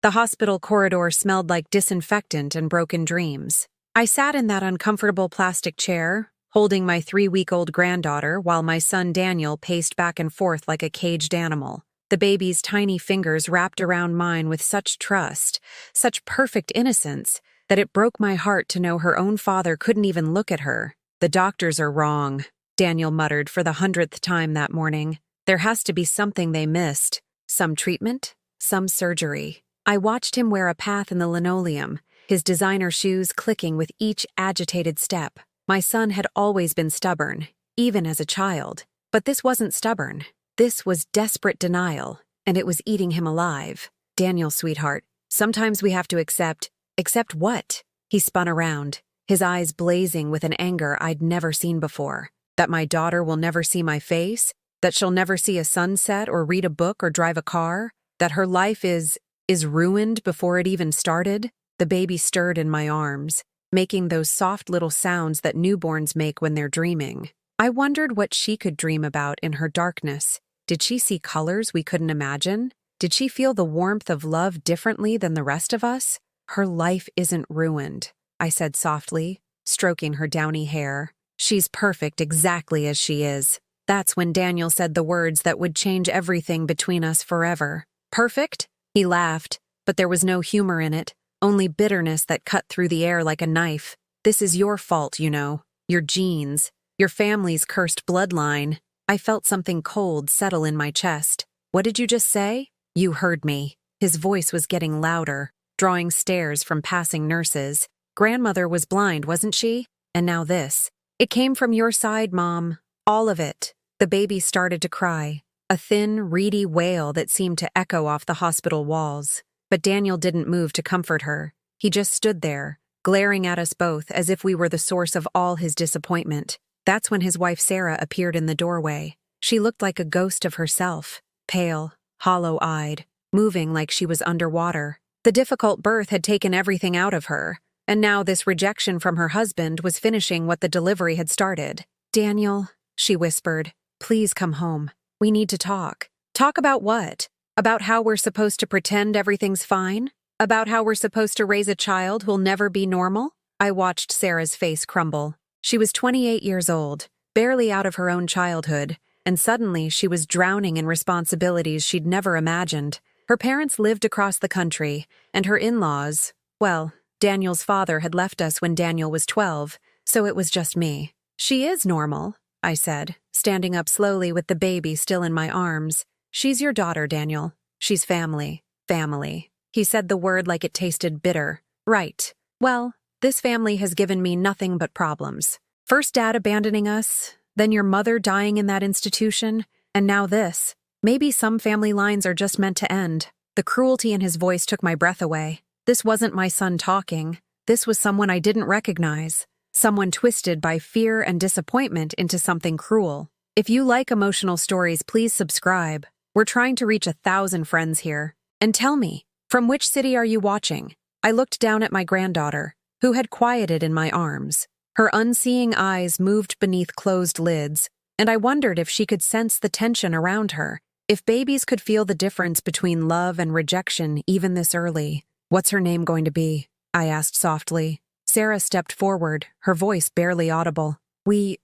The hospital corridor smelled like disinfectant and broken dreams. I sat in that uncomfortable plastic chair, holding my 3-week-old granddaughter while my son Daniel paced back and forth like a caged animal. The baby's tiny fingers wrapped around mine with such trust, such perfect innocence, that it broke my heart to know her own father couldn't even look at her. "The doctors are wrong," Daniel muttered for the 100th time that morning. "There has to be something they missed. Some treatment, some surgery." I watched him wear a path in the linoleum, his designer shoes clicking with each agitated step. My son had always been stubborn, even as a child. But this wasn't stubborn. This was desperate denial, and it was eating him alive. "Daniel, sweetheart, sometimes we have to accept." "Accept what?" He spun around, his eyes blazing with an anger I'd never seen before. "That my daughter will never see my face? That she'll never see a sunset or read a book or drive a car? That her life is ruined before it even started?" The baby stirred in my arms, making those soft little sounds that newborns make when they're dreaming. I wondered what she could dream about in her darkness. Did she see colors we couldn't imagine? Did she feel the warmth of love differently than the rest of us? "Her life isn't ruined," I said softly, stroking her downy hair. "She's perfect exactly as she is." That's when Daniel said the words that would change everything between us forever. "Perfect?" He laughed, but there was no humor in it, only bitterness that cut through the air like a knife. "This is your fault, you know. Your genes. Your family's cursed bloodline." I felt something cold settle in my chest. "What did you just say?" "You heard me." His voice was getting louder, drawing stares from passing nurses. "Grandmother was blind, wasn't she? And now this. It came from your side, Mom. All of it." The baby started to cry, a thin, reedy wail that seemed to echo off the hospital walls. But Daniel didn't move to comfort her. He just stood there, glaring at us both as if we were the source of all his disappointment. That's when his wife Sarah appeared in the doorway. She looked like a ghost of herself, pale, hollow-eyed, moving like she was underwater. The difficult birth had taken everything out of her, and now this rejection from her husband was finishing what the delivery had started. "Daniel," she whispered, "please come home. We need to talk." "Talk about what? About how we're supposed to pretend everything's fine? About how we're supposed to raise a child who'll never be normal?" I watched Sarah's face crumble. She was 28 years old, barely out of her own childhood, and suddenly she was drowning in responsibilities she'd never imagined. Her parents lived across the country, and her in-laws, well, Daniel's father had left us when Daniel was 12, so it was just me. "She is normal," I said, standing up slowly with the baby still in my arms. "She's your daughter, Daniel. She's family." "Family." He said the word like it tasted bitter. "Right. Well, this family has given me nothing but problems. First Dad abandoning us, then your mother dying in that institution, and now this. Maybe some family lines are just meant to end." The cruelty in his voice took my breath away. This wasn't my son talking. This was someone I didn't recognize. Someone twisted by fear and disappointment into something cruel. If you like emotional stories, please subscribe. We're trying to reach 1,000 friends here. And tell me, from which city are you watching? I looked down at my granddaughter, who had quieted in my arms. Her unseeing eyes moved beneath closed lids, and I wondered if she could sense the tension around her, if babies could feel the difference between love and rejection even this early. "What's her name going to be?" I asked softly. Sarah stepped forward, her voice barely audible. We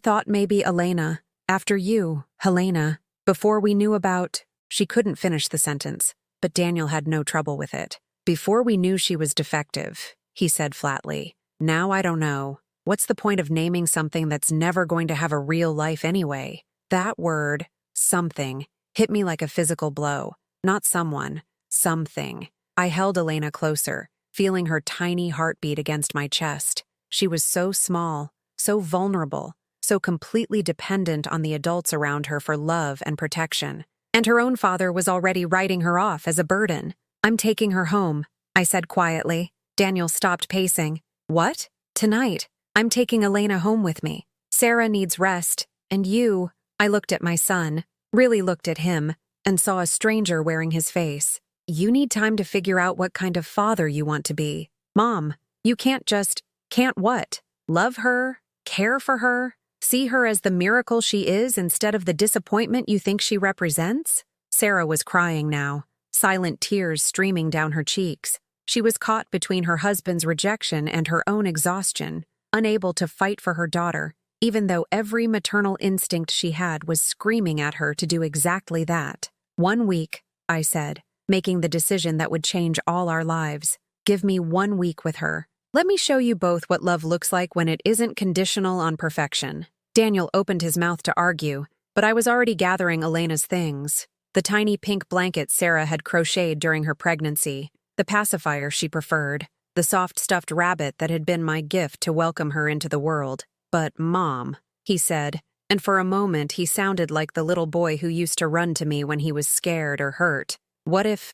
thought maybe Elena. After you, Helena. Before we knew about..." She couldn't finish the sentence, but Daniel had no trouble with it. "Before we knew she was defective," he said flatly. "Now I don't know. What's the point of naming something that's never going to have a real life anyway?" That word, something, hit me like a physical blow. Not someone, something. I held Elena closer, feeling her tiny heartbeat against my chest. She was so small, so vulnerable, so completely dependent on the adults around her for love and protection. And her own father was already writing her off as a burden. "I'm taking her home," I said quietly. Daniel stopped pacing. "What?" "Tonight. I'm taking Elena home with me. Sarah needs rest, and you..." I looked at my son, really looked at him, and saw a stranger wearing his face. "You need time to figure out what kind of father you want to be. Mom, you can't just..." "Can't what? Love her? Care for her? See her as the miracle she is instead of the disappointment you think she represents?" Sarah was crying now, silent tears streaming down her cheeks. She was caught between her husband's rejection and her own exhaustion, unable to fight for her daughter, even though every maternal instinct she had was screaming at her to do exactly that. 1 week, I said, making the decision that would change all our lives. Give me 1 week with her. Let me show you both what love looks like when it isn't conditional on perfection. Daniel opened his mouth to argue, but I was already gathering Elena's things. The tiny pink blanket Sarah had crocheted during her pregnancy, the pacifier she preferred, the soft stuffed rabbit that had been my gift to welcome her into the world. But, Mom, he said, and for a moment he sounded like the little boy who used to run to me when he was scared or hurt. What if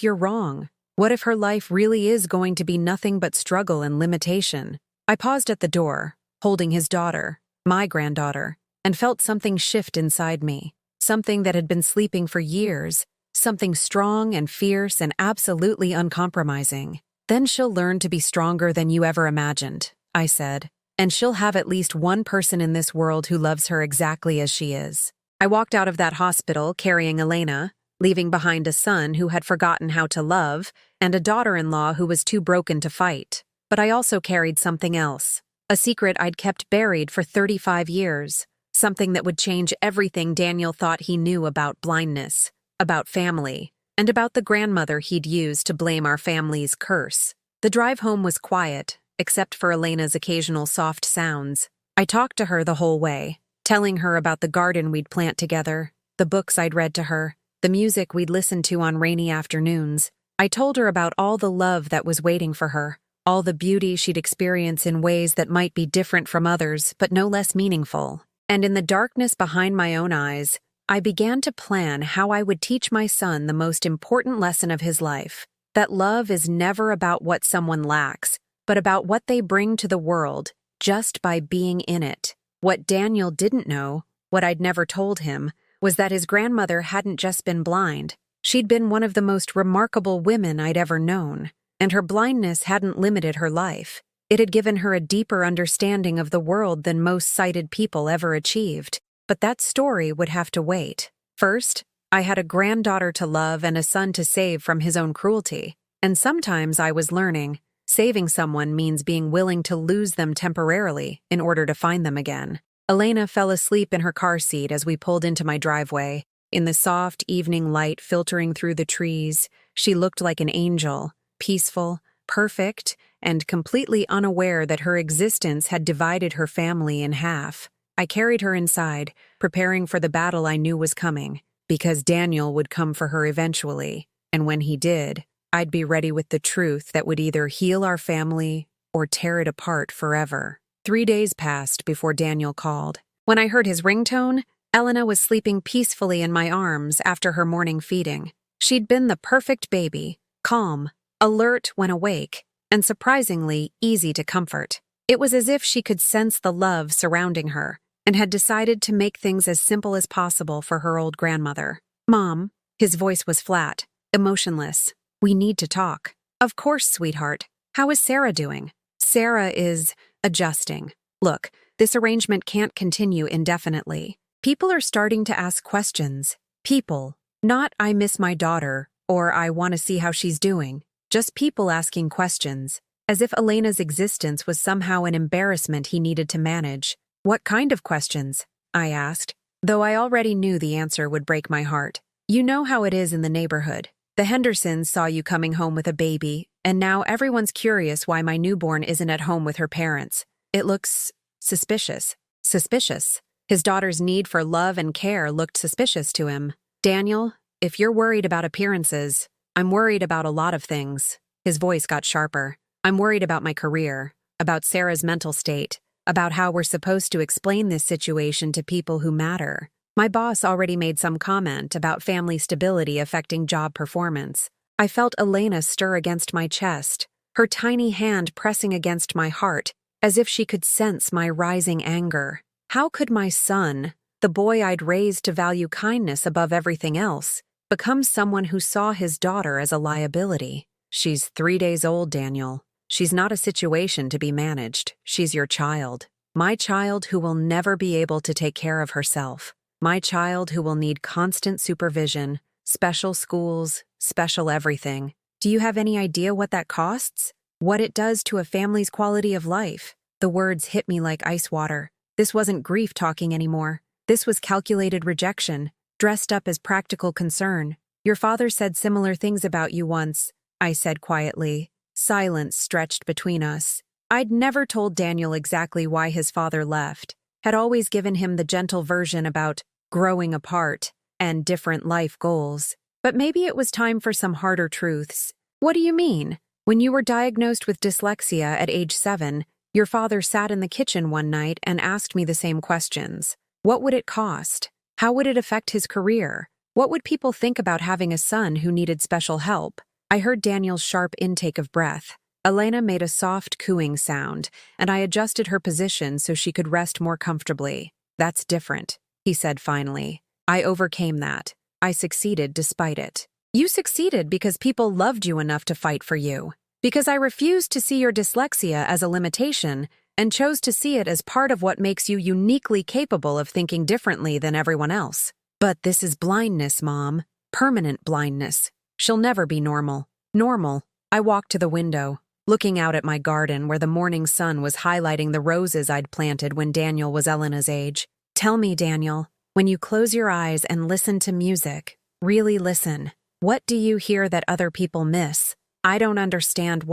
you're wrong? What if her life really is going to be nothing but struggle and limitation? I paused at the door, holding his daughter, my granddaughter, and felt something shift inside me, something that had been sleeping for years, something strong and fierce and absolutely uncompromising. Then she'll learn to be stronger than you ever imagined, I said, and she'll have at least one person in this world who loves her exactly as she is. I walked out of that hospital carrying Elena, leaving behind a son who had forgotten how to love and a daughter-in-law who was too broken to fight. But I also carried something else, a secret I'd kept buried for 35 years, something that would change everything Daniel thought he knew about blindness, about family, and about the grandmother he'd used to blame our family's curse. The drive home was quiet, except for Elena's occasional soft sounds. I talked to her the whole way, telling her about the garden we'd plant together, the books I'd read to her, the music we'd listened to on rainy afternoons. I told her about all the love that was waiting for her, all the beauty she'd experience in ways that might be different from others but no less meaningful. And in the darkness behind my own eyes, I began to plan how I would teach my son the most important lesson of his life, that love is never about what someone lacks, but about what they bring to the world just by being in it. What Daniel didn't know, what I'd never told him, was that his grandmother hadn't just been blind. She'd been one of the most remarkable women I'd ever known, and her blindness hadn't limited her life. It had given her a deeper understanding of the world than most sighted people ever achieved. But that story would have to wait. First, I had a granddaughter to love and a son to save from his own cruelty. And sometimes I was learning, saving someone means being willing to lose them temporarily in order to find them again. Elena fell asleep in her car seat as we pulled into my driveway. In the soft evening light filtering through the trees, she looked like an angel, peaceful, perfect, and completely unaware that her existence had divided her family in half. I carried her inside, preparing for the battle I knew was coming, because Daniel would come for her eventually, and when he did, I'd be ready with the truth that would either heal our family or tear it apart forever. 3 days passed before Daniel called. When I heard his ringtone, Elena was sleeping peacefully in my arms after her morning feeding. She'd been the perfect baby, calm, alert when awake, and surprisingly easy to comfort. It was as if she could sense the love surrounding her and had decided to make things as simple as possible for her old grandmother. Mom, his voice was flat, emotionless. We need to talk. Of course, sweetheart. How is Sarah doing? Sarah is adjusting. Look, this arrangement can't continue indefinitely. People are starting to ask questions. People, not I miss my daughter or I want to see how she's doing. Just people asking questions, as if Elena's existence was somehow an embarrassment he needed to manage. What kind of questions? I asked, though I already knew the answer would break my heart. You know how it is in the neighborhood. The Hendersons saw you coming home with a baby, and now everyone's curious why my newborn isn't at home with her parents. It looks suspicious. Suspicious. His daughter's need for love and care looked suspicious to him. Daniel, if you're worried about appearances, I'm worried about a lot of things. His voice got sharper. I'm worried about my career, about Sarah's mental state, about how we're supposed to explain this situation to people who matter. My boss already made some comment about family stability affecting job performance. I felt Elena stir against my chest, her tiny hand pressing against my heart, as if she could sense my rising anger. How could my son, the boy I'd raised to value kindness above everything else, become someone who saw his daughter as a liability? She's 3 days old, Daniel. She's not a situation to be managed. She's your child. My child who will never be able to take care of herself. My child who will need constant supervision, special schools, special everything. Do you have any idea what that costs? What it does to a family's quality of life? The words hit me like ice water. This wasn't grief talking anymore. This was calculated rejection, dressed up as practical concern. Your father said similar things about you once, I said quietly. Silence stretched between us. I'd never told Daniel exactly why his father left. Had always given him the gentle version about growing apart and different life goals. But maybe it was time for some harder truths. What do you mean? When you were diagnosed with dyslexia at age 7, your father sat in the kitchen one night and asked me the same questions. What would it cost? How would it affect his career? What would people think about having a son who needed special help? I heard Daniel's sharp intake of breath. Elena made a soft cooing sound, and I adjusted her position so she could rest more comfortably. That's different, he said finally. I overcame that. I succeeded despite it. You succeeded because people loved you enough to fight for you. Because I refused to see your dyslexia as a limitation and chose to see it as part of what makes you uniquely capable of thinking differently than everyone else. But this is blindness, Mom. Permanent blindness. She'll never be normal. Normal. I walked to the window, looking out at my garden where the morning sun was highlighting the roses I'd planted when Daniel was Elena's age. Tell me, Daniel, when you close your eyes and listen to music, really listen, what do you hear that other people miss? I don't understand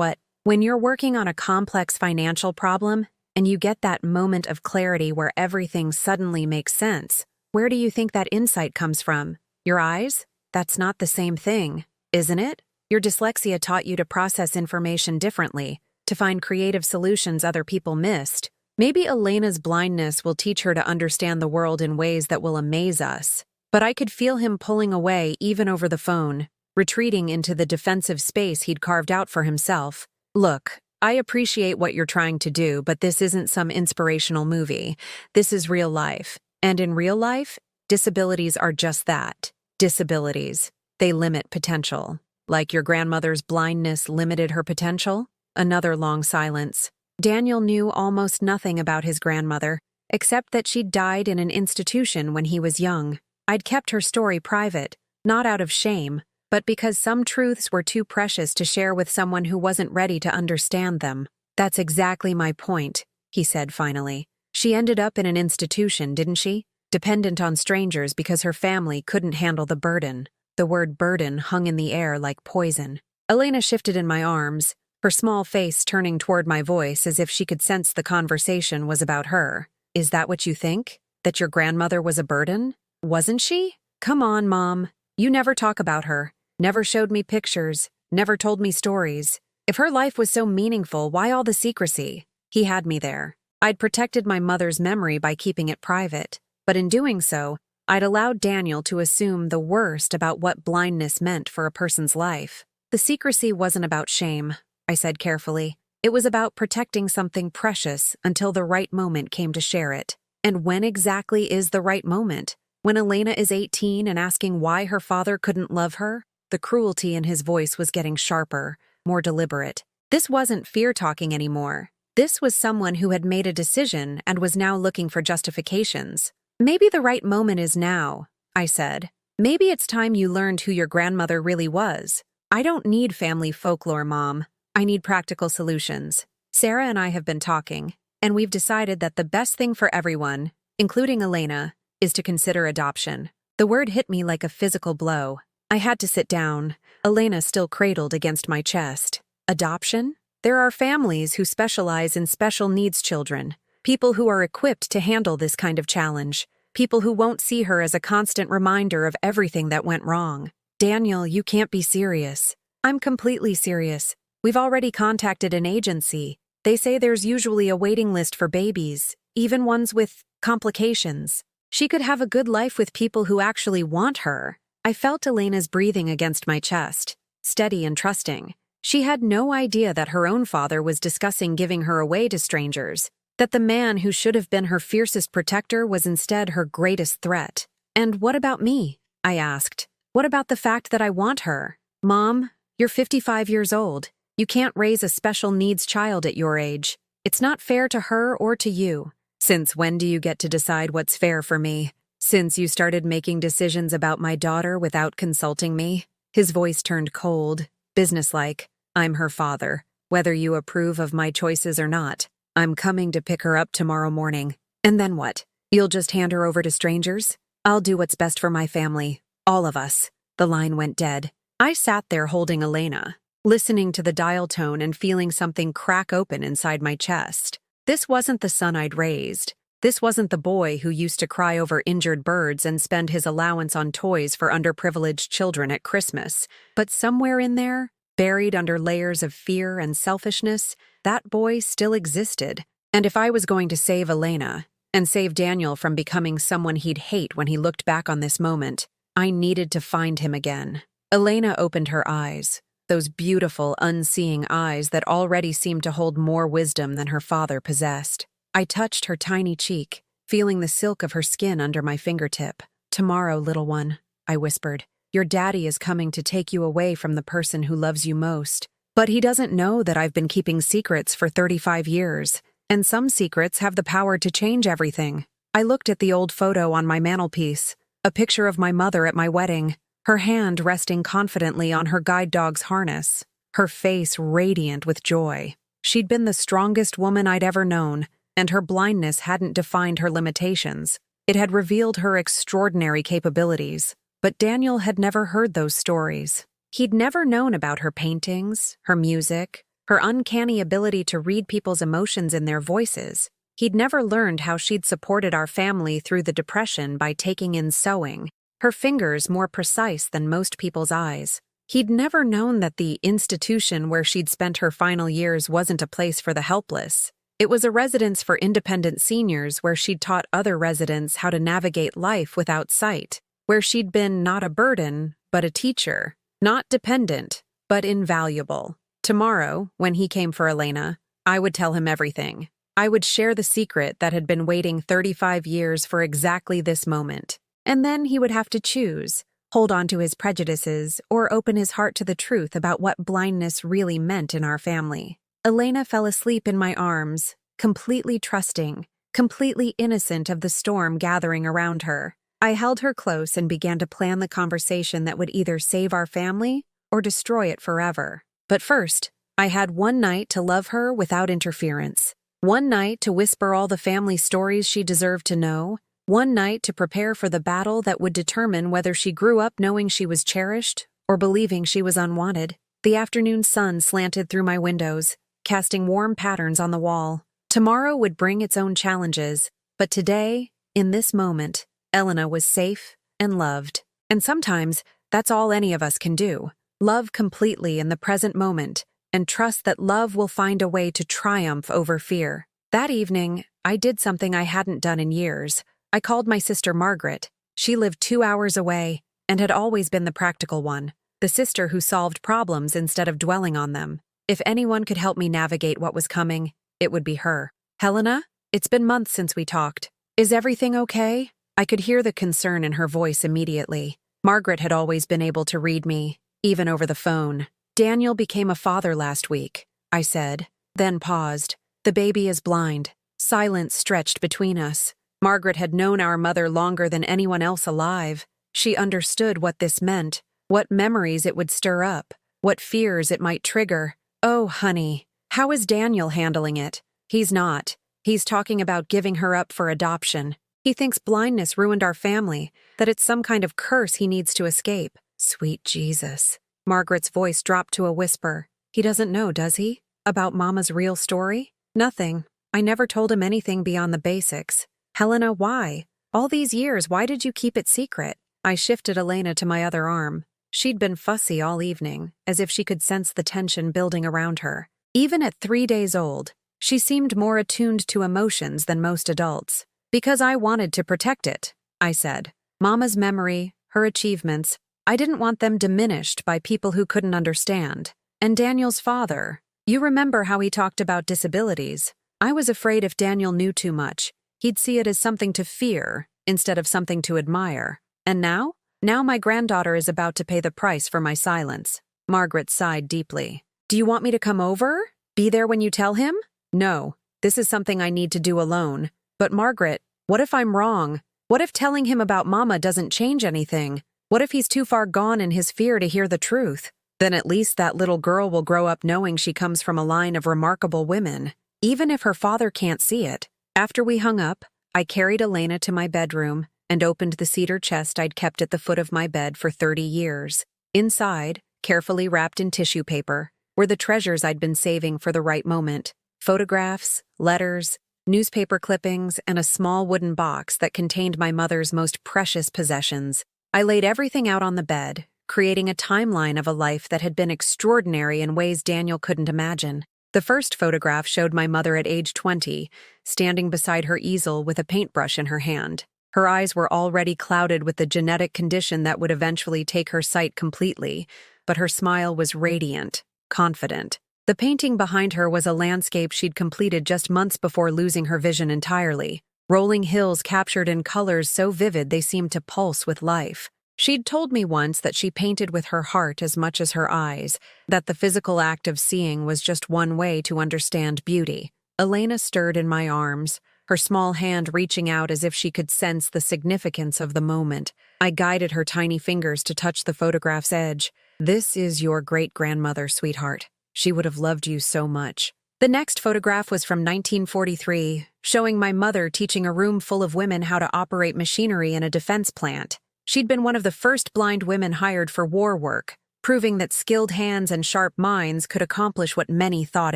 when you're working on a complex financial problem and you get that moment of clarity where everything suddenly makes sense, where do you think that insight comes from? Your eyes? That's not the same thing, isn't it? Your dyslexia taught you to process information differently, to find creative solutions other people missed. Maybe Elena's blindness will teach her to understand the world in ways that will amaze us. But I could feel him pulling away even over the phone, retreating into the defensive space he'd carved out for himself. Look, I appreciate what you're trying to do, but this isn't some inspirational movie. This is real life. And in real life, disabilities are just that. Disabilities. They limit potential. Like your grandmother's blindness limited her potential? Another long silence. Daniel knew almost nothing about his grandmother, except that she'd died in an institution when he was young. I'd kept her story private, not out of shame, but because some truths were too precious to share with someone who wasn't ready to understand them. That's exactly my point, he said finally. She ended up in an institution, didn't she? Dependent on strangers because her family couldn't handle the burden. The word burden hung in the air like poison. Elena shifted in my arms, her small face turning toward my voice as if she could sense the conversation was about her. Is that what you think? That your grandmother was a burden? Wasn't she? Come on, Mom. You never talk about her. Never showed me pictures. Never told me stories. If her life was so meaningful, why all the secrecy? He had me there. I'd protected my mother's memory by keeping it private. But in doing so, I'd allowed Daniel to assume the worst about what blindness meant for a person's life. The secrecy wasn't about shame, I said carefully. It was about protecting something precious until the right moment came to share it. And when exactly is the right moment? When Elena is 18 and asking why her father couldn't love her? The cruelty in his voice was getting sharper, more deliberate. This wasn't fear-talking anymore. This was someone who had made a decision and was now looking for justifications. Maybe the right moment is now, I said. Maybe it's time you learned who your grandmother really was. I don't need family folklore, Mom. I need practical solutions. Sarah and I have been talking, and we've decided that the best thing for everyone, including Elena, is to consider adoption. The word hit me like a physical blow. I had to sit down, Elena still cradled against my chest. Adoption? There are families who specialize in special needs children. People who are equipped to handle this kind of challenge. People who won't see her as a constant reminder of everything that went wrong. Daniel, you can't be serious. I'm completely serious. We've already contacted an agency. They say there's usually a waiting list for babies, even ones with complications. She could have a good life with people who actually want her. I felt Elena's breathing against my chest, steady and trusting. She had no idea that her own father was discussing giving her away to strangers. That the man who should have been her fiercest protector was instead her greatest threat. And what about me? I asked. What about the fact that I want her? Mom, you're 55 years old. You can't raise a special needs child at your age. It's not fair to her or to you. Since when do you get to decide what's fair for me? Since you started making decisions about my daughter without consulting me? His voice turned cold, businesslike. I'm her father. Whether you approve of my choices or not, I'm coming to pick her up tomorrow morning. And then what? You'll just hand her over to strangers? I'll do what's best for my family. All of us. The line went dead. I sat there holding Elena, listening to the dial tone and feeling something crack open inside my chest. This wasn't the son I'd raised. This wasn't the boy who used to cry over injured birds and spend his allowance on toys for underprivileged children at Christmas. But somewhere in there, buried under layers of fear and selfishness, that boy still existed. And if I was going to save Elena, and save Daniel from becoming someone he'd hate when he looked back on this moment, I needed to find him again. Elena opened her eyes, those beautiful, unseeing eyes that already seemed to hold more wisdom than her father possessed. I touched her tiny cheek, feeling the silk of her skin under my fingertip. Tomorrow, little one, I whispered, your daddy is coming to take you away from the person who loves you most. But he doesn't know that I've been keeping secrets for 35 years, and some secrets have the power to change everything. I looked at the old photo on my mantelpiece, a picture of my mother at my wedding, her hand resting confidently on her guide dog's harness, her face radiant with joy. She'd been the strongest woman I'd ever known, and her blindness hadn't defined her limitations. It had revealed her extraordinary capabilities. But Daniel had never heard those stories. He'd never known about her paintings, her music, her uncanny ability to read people's emotions in their voices. He'd never learned how she'd supported our family through the Depression by taking in sewing, her fingers more precise than most people's eyes. He'd never known that the institution where she'd spent her final years wasn't a place for the helpless. It was a residence for independent seniors where she'd taught other residents how to navigate life without sight, where she'd been not a burden, but a teacher, not dependent, but invaluable. Tomorrow, when he came for Elena, I would tell him everything. I would share the secret that had been waiting 35 years for exactly this moment. And then he would have to choose, hold on to his prejudices, or open his heart to the truth about what blindness really meant in our family. Elena fell asleep in my arms, completely trusting, completely innocent of the storm gathering around her. I held her close and began to plan the conversation that would either save our family or destroy it forever. But first, I had one night to love her without interference. One night to whisper all the family stories she deserved to know. One night to prepare for the battle that would determine whether she grew up knowing she was cherished or believing she was unwanted. The afternoon sun slanted through my windows, casting warm patterns on the wall. Tomorrow would bring its own challenges, but today, in this moment, Elena was safe and loved. And sometimes, that's all any of us can do. Love completely in the present moment, and trust that love will find a way to triumph over fear. That evening, I did something I hadn't done in years. I called my sister Margaret. She lived 2 hours away, and had always been the practical one, the sister who solved problems instead of dwelling on them. If anyone could help me navigate what was coming, it would be her. Helena, it's been months since we talked. Is everything okay? I could hear the concern in her voice immediately. Margaret had always been able to read me, even over the phone. Daniel became a father last week, I said, then paused. The baby is blind. Silence stretched between us. Margaret had known our mother longer than anyone else alive. She understood what this meant, what memories it would stir up, what fears it might trigger. Oh, honey, how is Daniel handling it? He's not. He's talking about giving her up for adoption. He thinks blindness ruined our family, that it's some kind of curse he needs to escape. Sweet Jesus. Margaret's voice dropped to a whisper. He doesn't know, does he? About Mama's real story? Nothing. I never told him anything beyond the basics. Helena, why? All these years, why did you keep it secret? I shifted Elena to my other arm. She'd been fussy all evening, as if she could sense the tension building around her. Even at 3 days old, she seemed more attuned to emotions than most adults. Because I wanted to protect it, I said. Mama's memory, her achievements, I didn't want them diminished by people who couldn't understand. And Daniel's father, you remember how he talked about disabilities. I was afraid if Daniel knew too much, he'd see it as something to fear instead of something to admire. And now? Now my granddaughter is about to pay the price for my silence. Margaret sighed deeply. Do you want me to come over? Be there when you tell him? No, this is something I need to do alone. But Margaret, what if I'm wrong? What if telling him about Mama doesn't change anything? What if he's too far gone in his fear to hear the truth? Then at least that little girl will grow up knowing she comes from a line of remarkable women, even if her father can't see it. After we hung up, I carried Elena to my bedroom and opened the cedar chest I'd kept at the foot of my bed for 30 years. Inside, carefully wrapped in tissue paper, were the treasures I'd been saving for the right moment. Photographs, letters, newspaper clippings, and a small wooden box that contained my mother's most precious possessions. I laid everything out on the bed, creating a timeline of a life that had been extraordinary in ways Daniel couldn't imagine. The first photograph showed my mother at age 20, standing beside her easel with a paintbrush in her hand. Her eyes were already clouded with the genetic condition that would eventually take her sight completely, but her smile was radiant, confident. The painting behind her was a landscape she'd completed just months before losing her vision entirely. Rolling hills captured in colors so vivid they seemed to pulse with life. She'd told me once that she painted with her heart as much as her eyes, that the physical act of seeing was just one way to understand beauty. Elena stirred in my arms, her small hand reaching out as if she could sense the significance of the moment. I guided her tiny fingers to touch the photograph's edge. "This is your great-grandmother, sweetheart. She would have loved you so much." The next photograph was from 1943, showing my mother teaching a room full of women how to operate machinery in a defense plant. She'd been one of the first blind women hired for war work, proving that skilled hands and sharp minds could accomplish what many thought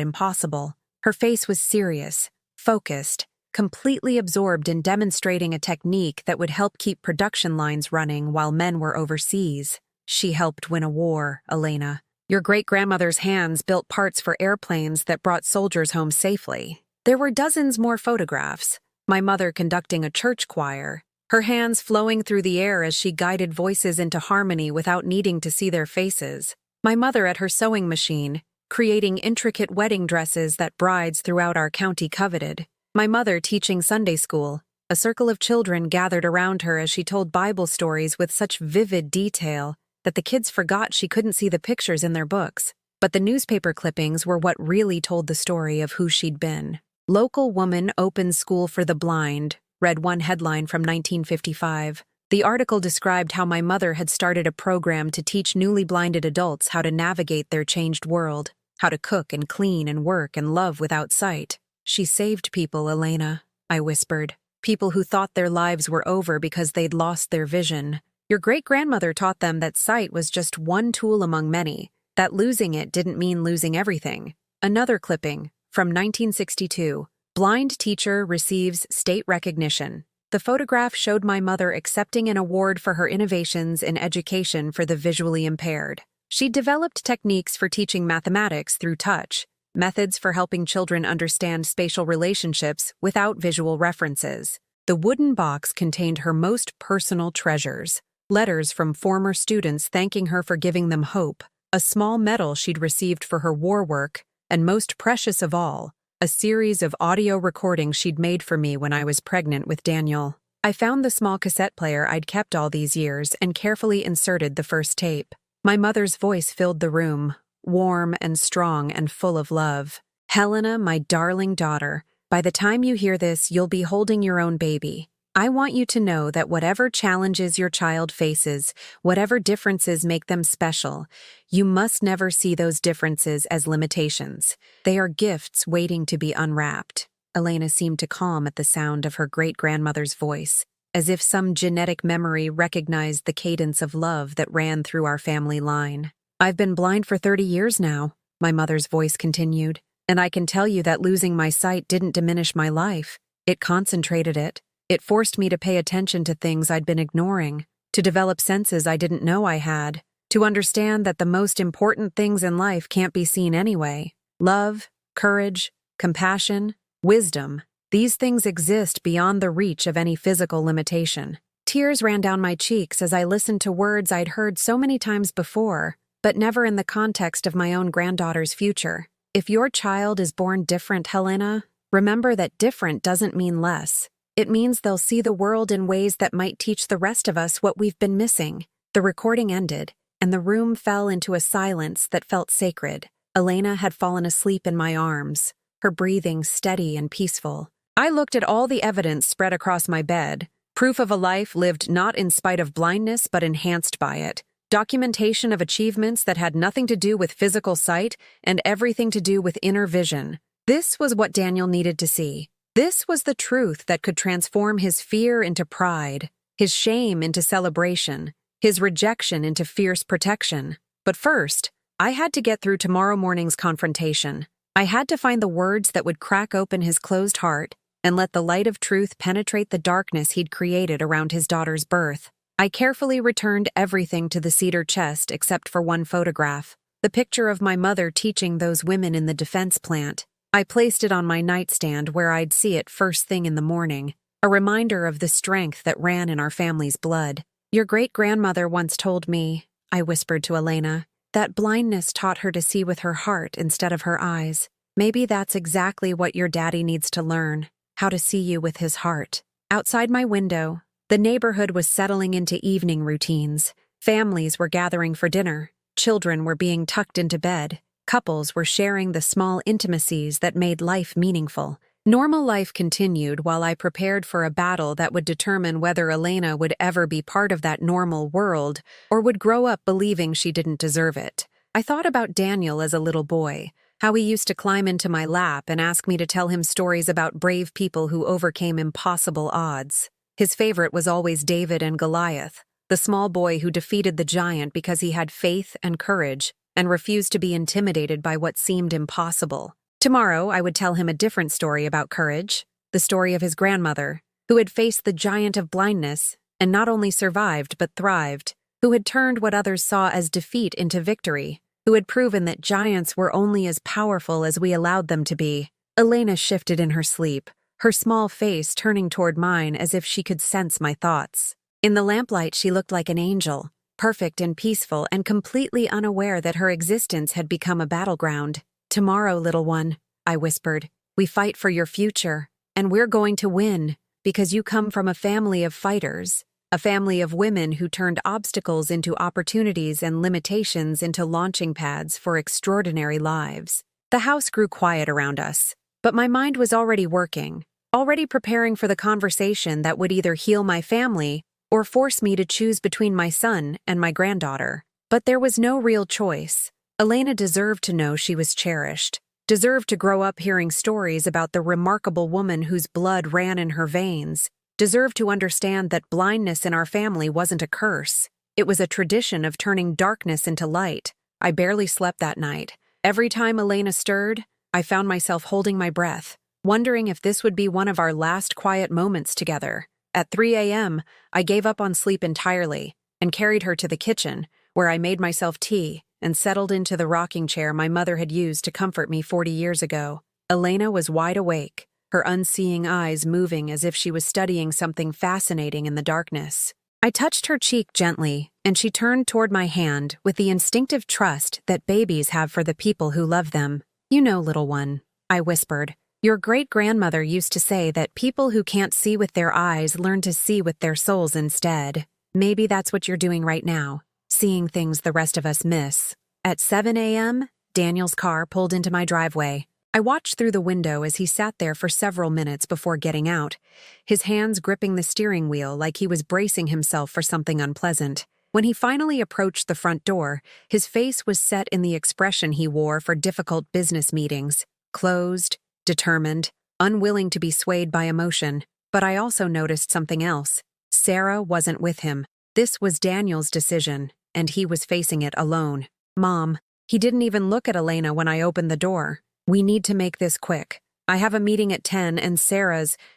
impossible. Her face was serious, focused, completely absorbed in demonstrating a technique that would help keep production lines running while men were overseas. "She helped win a war, Elena. Your great-grandmother's hands built parts for airplanes that brought soldiers home safely." There were dozens more photographs. My mother conducting a church choir, her hands flowing through the air as she guided voices into harmony without needing to see their faces. My mother at her sewing machine, creating intricate wedding dresses that brides throughout our county coveted. My mother teaching Sunday school, a circle of children gathered around her as she told Bible stories with such vivid detail that the kids forgot she couldn't see the pictures in their books. But the newspaper clippings were what really told the story of who she'd been. "Local woman opens school for the blind," read one headline from 1955. The article described how my mother had started a program to teach newly blinded adults how to navigate their changed world, how to cook and clean and work and love without sight. "She saved people, Elena," I whispered. "People who thought their lives were over because they'd lost their vision. Your great-grandmother taught them that sight was just one tool among many, that losing it didn't mean losing everything." Another clipping, from 1962, "Blind teacher receives state recognition." The photograph showed my mother accepting an award for her innovations in education for the visually impaired. She developed techniques for teaching mathematics through touch, methods for helping children understand spatial relationships without visual references. The wooden box contained her most personal treasures. Letters from former students thanking her for giving them hope, a small medal she'd received for her war work, and most precious of all, a series of audio recordings she'd made for me when I was pregnant with Daniel. I found the small cassette player I'd kept all these years and carefully inserted the first tape. My mother's voice filled the room, warm and strong and full of love. "Helena, my darling daughter, by the time you hear this, you'll be holding your own baby. I want you to know that whatever challenges your child faces, whatever differences make them special, you must never see those differences as limitations. They are gifts waiting to be unwrapped." Elena seemed to calm at the sound of her great-grandmother's voice, as if some genetic memory recognized the cadence of love that ran through our family line. "I've been blind for 30 years now," my mother's voice continued, "and I can tell you that losing my sight didn't diminish my life. It concentrated it. It forced me to pay attention to things I'd been ignoring, to develop senses I didn't know I had, to understand that the most important things in life can't be seen anyway. Love, courage, compassion, wisdom. These things exist beyond the reach of any physical limitation." Tears ran down my cheeks as I listened to words I'd heard so many times before, but never in the context of my own granddaughter's future. If your child is born different, Helena, remember that different doesn't mean less. It means they'll see the world in ways that might teach the rest of us what we've been missing. The recording ended, and the room fell into a silence that felt sacred. Elena had fallen asleep in my arms, her breathing steady and peaceful. I looked at all the evidence spread across my bed, Proof of a life lived not in spite of blindness but enhanced by it. Documentation of achievements that had nothing to do with physical sight and everything to do with inner vision. This was what Daniel needed to see. This was the truth that could transform his fear into pride, his shame into celebration, his rejection into fierce protection. But first, I had to get through tomorrow morning's confrontation. I had to find the words that would crack open his closed heart and let the light of truth penetrate the darkness he'd created around his daughter's birth. I carefully returned everything to the cedar chest except for one photograph, the picture of my mother teaching those women in the defense plant. I placed it on my nightstand where I'd see it first thing in the morning, a reminder of the strength that ran in our family's blood. Your great-grandmother once told me, I whispered to Elena, that blindness taught her to see with her heart instead of her eyes. Maybe that's exactly what your daddy needs to learn, how to see you with his heart. Outside my window, the neighborhood was settling into evening routines. Families were gathering for dinner. Children were being tucked into bed. Couples were sharing the small intimacies that made life meaningful. Normal life continued while I prepared for a battle that would determine whether Elena would ever be part of that normal world or would grow up believing she didn't deserve it. I thought about Daniel as a little boy, how he used to climb into my lap and ask me to tell him stories about brave people who overcame impossible odds. His favorite was always David and Goliath, the small boy who defeated the giant because he had faith and courage and refused to be intimidated by what seemed impossible. Tomorrow, I would tell him a different story about courage, the story of his grandmother, who had faced the giant of blindness and not only survived but thrived, who had turned what others saw as defeat into victory, who had proven that giants were only as powerful as we allowed them to be. Elena shifted in her sleep, her small face turning toward mine as if she could sense my thoughts. In the lamplight, she looked like an angel, perfect and peaceful and completely unaware that her existence had become a battleground. Tomorrow, little one, I whispered, we fight for your future, and we're going to win, because you come from a family of fighters, a family of women who turned obstacles into opportunities and limitations into launching pads for extraordinary lives. The house grew quiet around us, but my mind was already working, already preparing for the conversation that would either heal my family or force me to choose between my son and my granddaughter. But there was no real choice. Elena deserved to know she was cherished, deserved to grow up hearing stories about the remarkable woman whose blood ran in her veins, deserved to understand that blindness in our family wasn't a curse. It was a tradition of turning darkness into light. I barely slept that night. Every time Elena stirred, I found myself holding my breath, wondering if this would be one of our last quiet moments together. At 3 a.m., I gave up on sleep entirely and carried her to the kitchen, where I made myself tea and settled into the rocking chair my mother had used to comfort me 40 years ago. Elena was wide awake, her unseeing eyes moving as if she was studying something fascinating in the darkness. I touched her cheek gently, and she turned toward my hand with the instinctive trust that babies have for the people who love them. You know, little one, I whispered. Your great-grandmother used to say that people who can't see with their eyes learn to see with their souls instead. Maybe that's what you're doing right now, seeing things the rest of us miss. At 7 a.m., Daniel's car pulled into my driveway. I watched through the window as he sat there for several minutes before getting out, his hands gripping the steering wheel like he was bracing himself for something unpleasant. When he finally approached the front door, his face was set in the expression he wore for difficult business meetings, closed, determined, unwilling to be swayed by emotion. But I also noticed something else. Sarah wasn't with him. This was Daniel's decision, and he was facing it alone. Mom, he didn't even look at Elena when I opened the door. We need to make this quick. I have a meeting at 10 and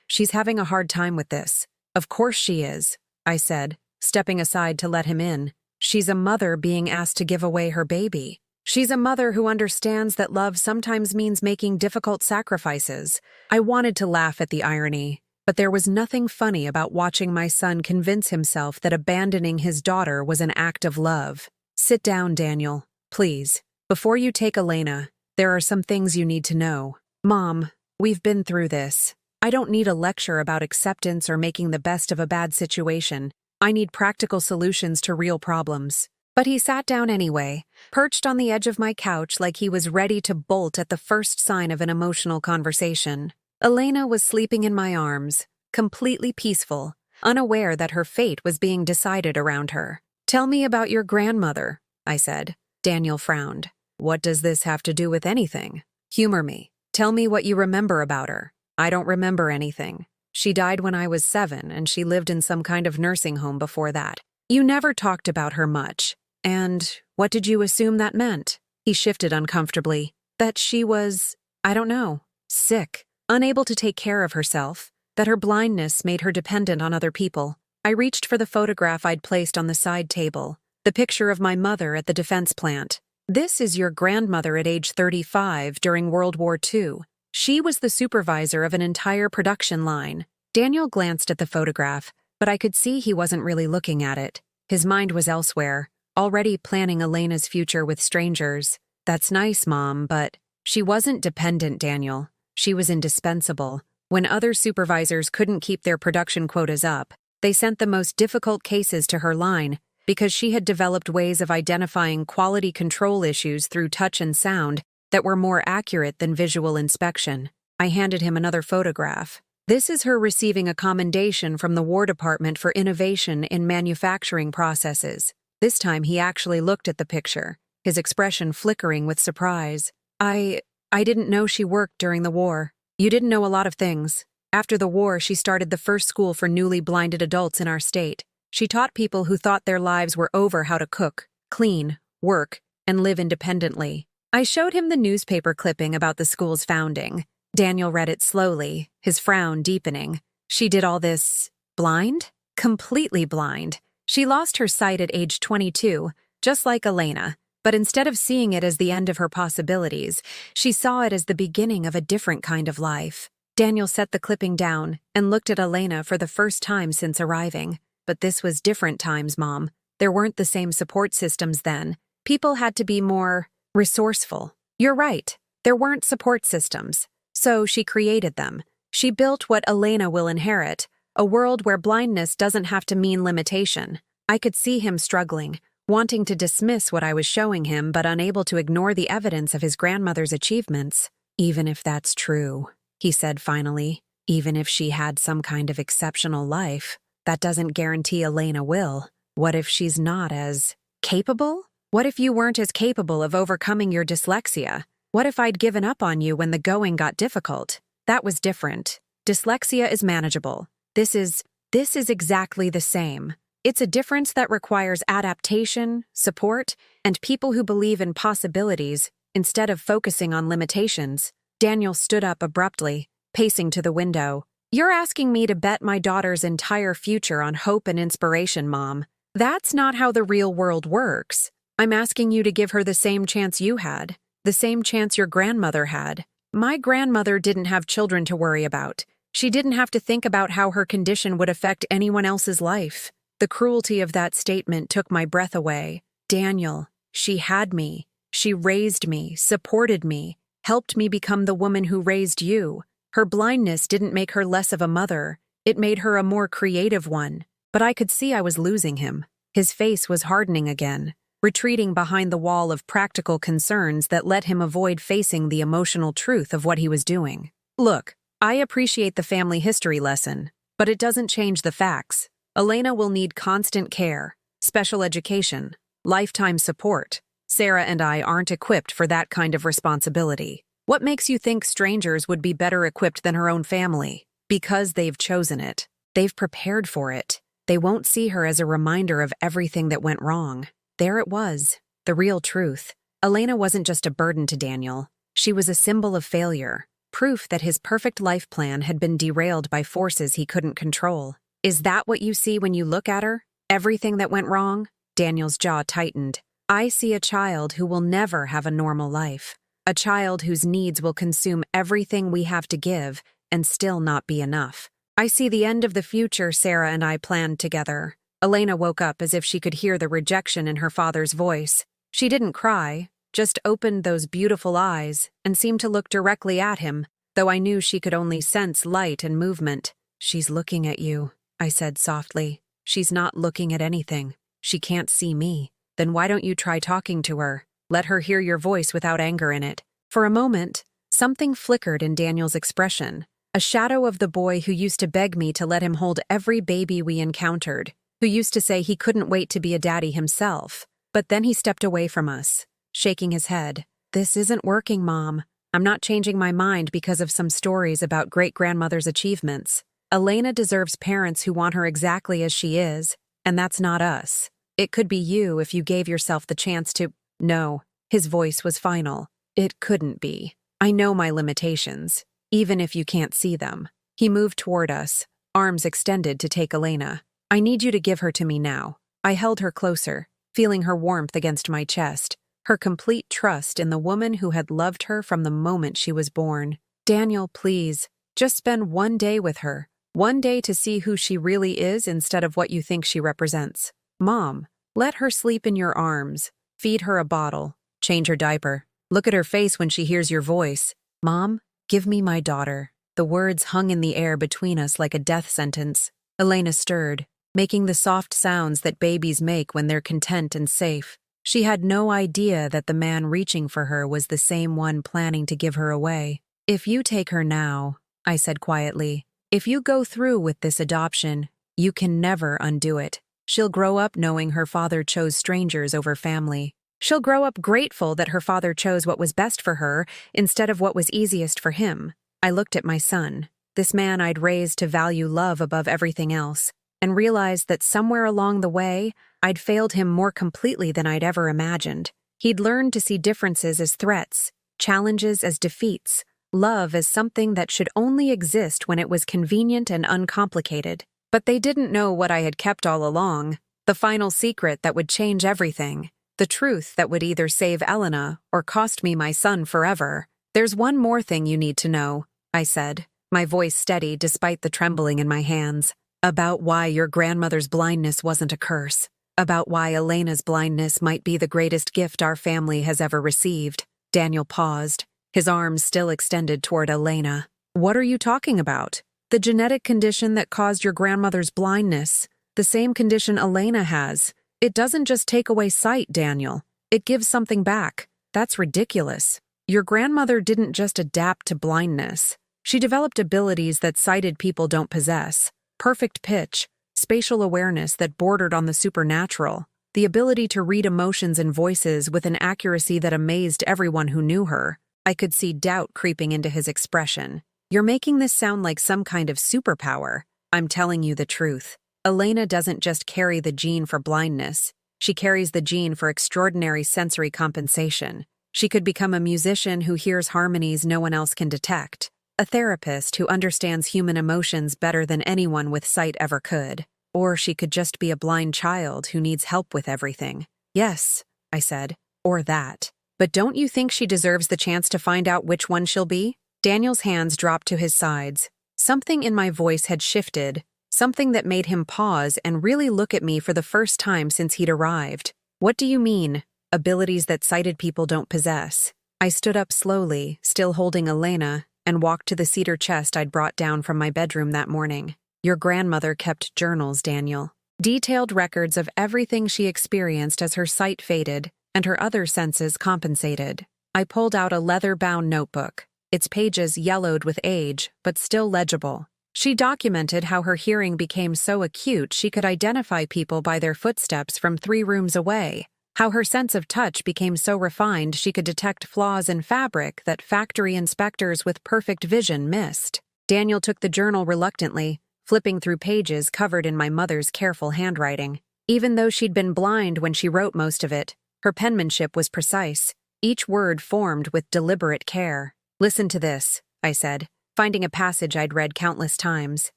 she's having a hard time with this. Of course she is, I said, stepping aside to let him in. She's a mother being asked to give away her baby. She's a mother who understands that love sometimes means making difficult sacrifices. I wanted to laugh at the irony, but there was nothing funny about watching my son convince himself that abandoning his daughter was an act of love. Sit down, Daniel, please. Before you take Elena, there are some things you need to know. Mom, we've been through this. I don't need a lecture about acceptance or making the best of a bad situation. I need practical solutions to real problems. But he sat down anyway, perched on the edge of my couch like he was ready to bolt at the first sign of an emotional conversation. Elena was sleeping in my arms, completely peaceful, unaware that her fate was being decided around her. "Tell me about your grandmother," I said. Daniel frowned. "What does this have to do with anything?" "Humor me. Tell me what you remember about her." "I don't remember anything. She died when I was 7, and she lived in some kind of nursing home before that. You never talked about her much. And what did you assume that meant?" He shifted uncomfortably. "That she was, I don't know, sick, unable to take care of herself, that her blindness made her dependent on other people." I reached for the photograph I'd placed on the side table, the picture of my mother at the defense plant. "This is your grandmother at age 35 during World War II. She was the supervisor of an entire production line." Daniel glanced at the photograph, but I could see he wasn't really looking at it. His mind was elsewhere, already planning Elena's future with strangers. "That's nice, Mom, but she wasn't dependent, Daniel. She was indispensable. When other supervisors couldn't keep their production quotas up, they sent the most difficult cases to her line because she had developed ways of identifying quality control issues through touch and sound that were more accurate than visual inspection." I handed him another photograph. "This is her receiving a commendation from the War Department for innovation in manufacturing processes." This time he actually looked at the picture, his expression flickering with surprise. I didn't know she worked during the war." "You didn't know a lot of things. After the war, she started the first school for newly blinded adults in our state. She taught people who thought their lives were over how to cook, clean, work, and live independently." I showed him the newspaper clipping about the school's founding. Daniel read it slowly, his frown deepening. "She did all this blind?" "Completely blind. She lost her sight at age 22, just like Elena, but instead of seeing it as the end of her possibilities, she saw it as the beginning of a different kind of life." Daniel set the clipping down and looked at Elena for the first time since arriving. "But this was different times, Mom. There weren't the same support systems then. People had to be more resourceful." "You're right. There weren't support systems. So she created them. She built what Elena will inherit, a world where blindness doesn't have to mean limitation." I could see him struggling, wanting to dismiss what I was showing him but unable to ignore the evidence of his grandmother's achievements. "Even if that's true," he said finally, "even if she had some kind of exceptional life, that doesn't guarantee Elena will. What if she's not as capable? What if you weren't as capable of overcoming your dyslexia? What if I'd given up on you when the going got difficult? That was different. Dyslexia is manageable. This is exactly the same. It's a difference that requires adaptation, support, and people who believe in possibilities instead of focusing on limitations." Daniel stood up abruptly, pacing to the window. "You're asking me to bet my daughter's entire future on hope and inspiration, Mom. That's not how the real world works. I'm asking you to give her the same chance you had, the same chance your grandmother had. My grandmother didn't have children to worry about. She didn't have to think about how her condition would affect anyone else's life." The cruelty of that statement took my breath away. "Daniel, she had me. She raised me, supported me, helped me become the woman who raised you. Her blindness didn't make her less of a mother. It made her a more creative one." But I could see I was losing him. His face was hardening again, retreating behind the wall of practical concerns that let him avoid facing the emotional truth of what he was doing. "Look, I appreciate the family history lesson, but it doesn't change the facts. Elena will need constant care, special education, lifetime support. Sarah and I aren't equipped for that kind of responsibility. What makes you think strangers would be better equipped than her own family? Because they've chosen it. They've prepared for it. They won't see her as a reminder of everything that went wrong. There it was, the real truth. Elena wasn't just a burden to Daniel. She was a symbol of failure, proof that his perfect life plan had been derailed by forces he couldn't control. Is that what you see when you look at her? Everything that went wrong? Daniel's jaw tightened. I see a child who will never have a normal life. A child whose needs will consume everything we have to give and still not be enough. I see the end of the future Sarah and I planned together. Elena woke up as if she could hear the rejection in her father's voice. She didn't cry, just opened those beautiful eyes and seemed to look directly at him, though I knew she could only sense light and movement. She's looking at you, I said softly. She's not looking at anything. She can't see me. Then why don't you try talking to her? Let her hear your voice without anger in it. For a moment, something flickered in Daniel's expression. a shadow of the boy who used to beg me to let him hold every baby we encountered, who used to say he couldn't wait to be a daddy himself. But then he stepped away from us, shaking his head. "This isn't working, Mom. I'm not changing my mind because of some stories about great-grandmother's achievements. Elena deserves parents who want her exactly as she is, and that's not us. It could be you if you gave yourself the chance to—" No, his voice was final. "It couldn't be. I know my limitations, even if you can't see them." He moved toward us, arms extended to take Elena. "I need you to give her to me now." I held her closer, feeling her warmth against my chest, her complete trust in the woman who had loved her from the moment she was born. "Daniel, please, just spend one day with her. One day to see who she really is instead of what you think she represents. Mom, let her sleep in your arms. Feed her a bottle. Change her diaper. Look at her face when she hears your voice. Mom, give me my daughter." The words hung in the air between us like a death sentence. Elena stirred, making the soft sounds that babies make when they're content and safe. She had no idea that the man reaching for her was the same one planning to give her away. "If you take her now," I said quietly, "if you go through with this adoption, you can never undo it. She'll grow up knowing her father chose strangers over family. She'll grow up grateful that her father chose what was best for her instead of what was easiest for him." I looked at my son, this man I'd raised to value love above everything else, and realized that somewhere along the way, I'd failed him more completely than I'd ever imagined. He'd learned to see differences as threats, challenges as defeats, love as something that should only exist when it was convenient and uncomplicated. But they didn't know what I had kept all along, the final secret that would change everything, the truth that would either save Elena or cost me my son forever. "There's one more thing you need to know," I said, my voice steady despite the trembling in my hands. "About why your grandmother's blindness wasn't a curse. About why Elena's blindness might be the greatest gift our family has ever received." Daniel paused, his arms still extended toward Elena. "What are you talking about?" "The genetic condition that caused your grandmother's blindness. The same condition Elena has. It doesn't just take away sight, Daniel. It gives something back. That's ridiculous. Your grandmother didn't just adapt to blindness. She developed abilities that sighted people don't possess. Perfect pitch, spatial awareness that bordered on the supernatural, the ability to read emotions and voices with an accuracy that amazed everyone who knew her." I could see doubt creeping into his expression. "You're making this sound like some kind of superpower." "I'm telling you the truth. Elena doesn't just carry the gene for blindness. She carries the gene for extraordinary sensory compensation. She could become a musician who hears harmonies no one else can detect, a therapist who understands human emotions better than anyone with sight ever could. Or she could just be a blind child who needs help with everything." "Yes," I said, "or that. But don't you think she deserves the chance to find out which one she'll be?" Daniel's hands dropped to his sides. Something in my voice had shifted, something that made him pause and really look at me for the first time since he'd arrived. "What do you mean, abilities that sighted people don't possess?" I stood up slowly, still holding Elena, and walked to the cedar chest I'd brought down from my bedroom that morning. "Your grandmother kept journals, Daniel. Detailed records of everything she experienced as her sight faded and her other senses compensated." I pulled out a leather-bound notebook, its pages yellowed with age, but still legible. She documented how her hearing became so acute she could identify people by their footsteps from 3 rooms away, how her sense of touch became so refined she could detect flaws in fabric that factory inspectors with perfect vision missed. Daniel took the journal reluctantly, flipping through pages covered in my mother's careful handwriting. Even though she'd been blind when she wrote most of it, her penmanship was precise, each word formed with deliberate care. "Listen to this," I said, finding a passage I'd read countless times.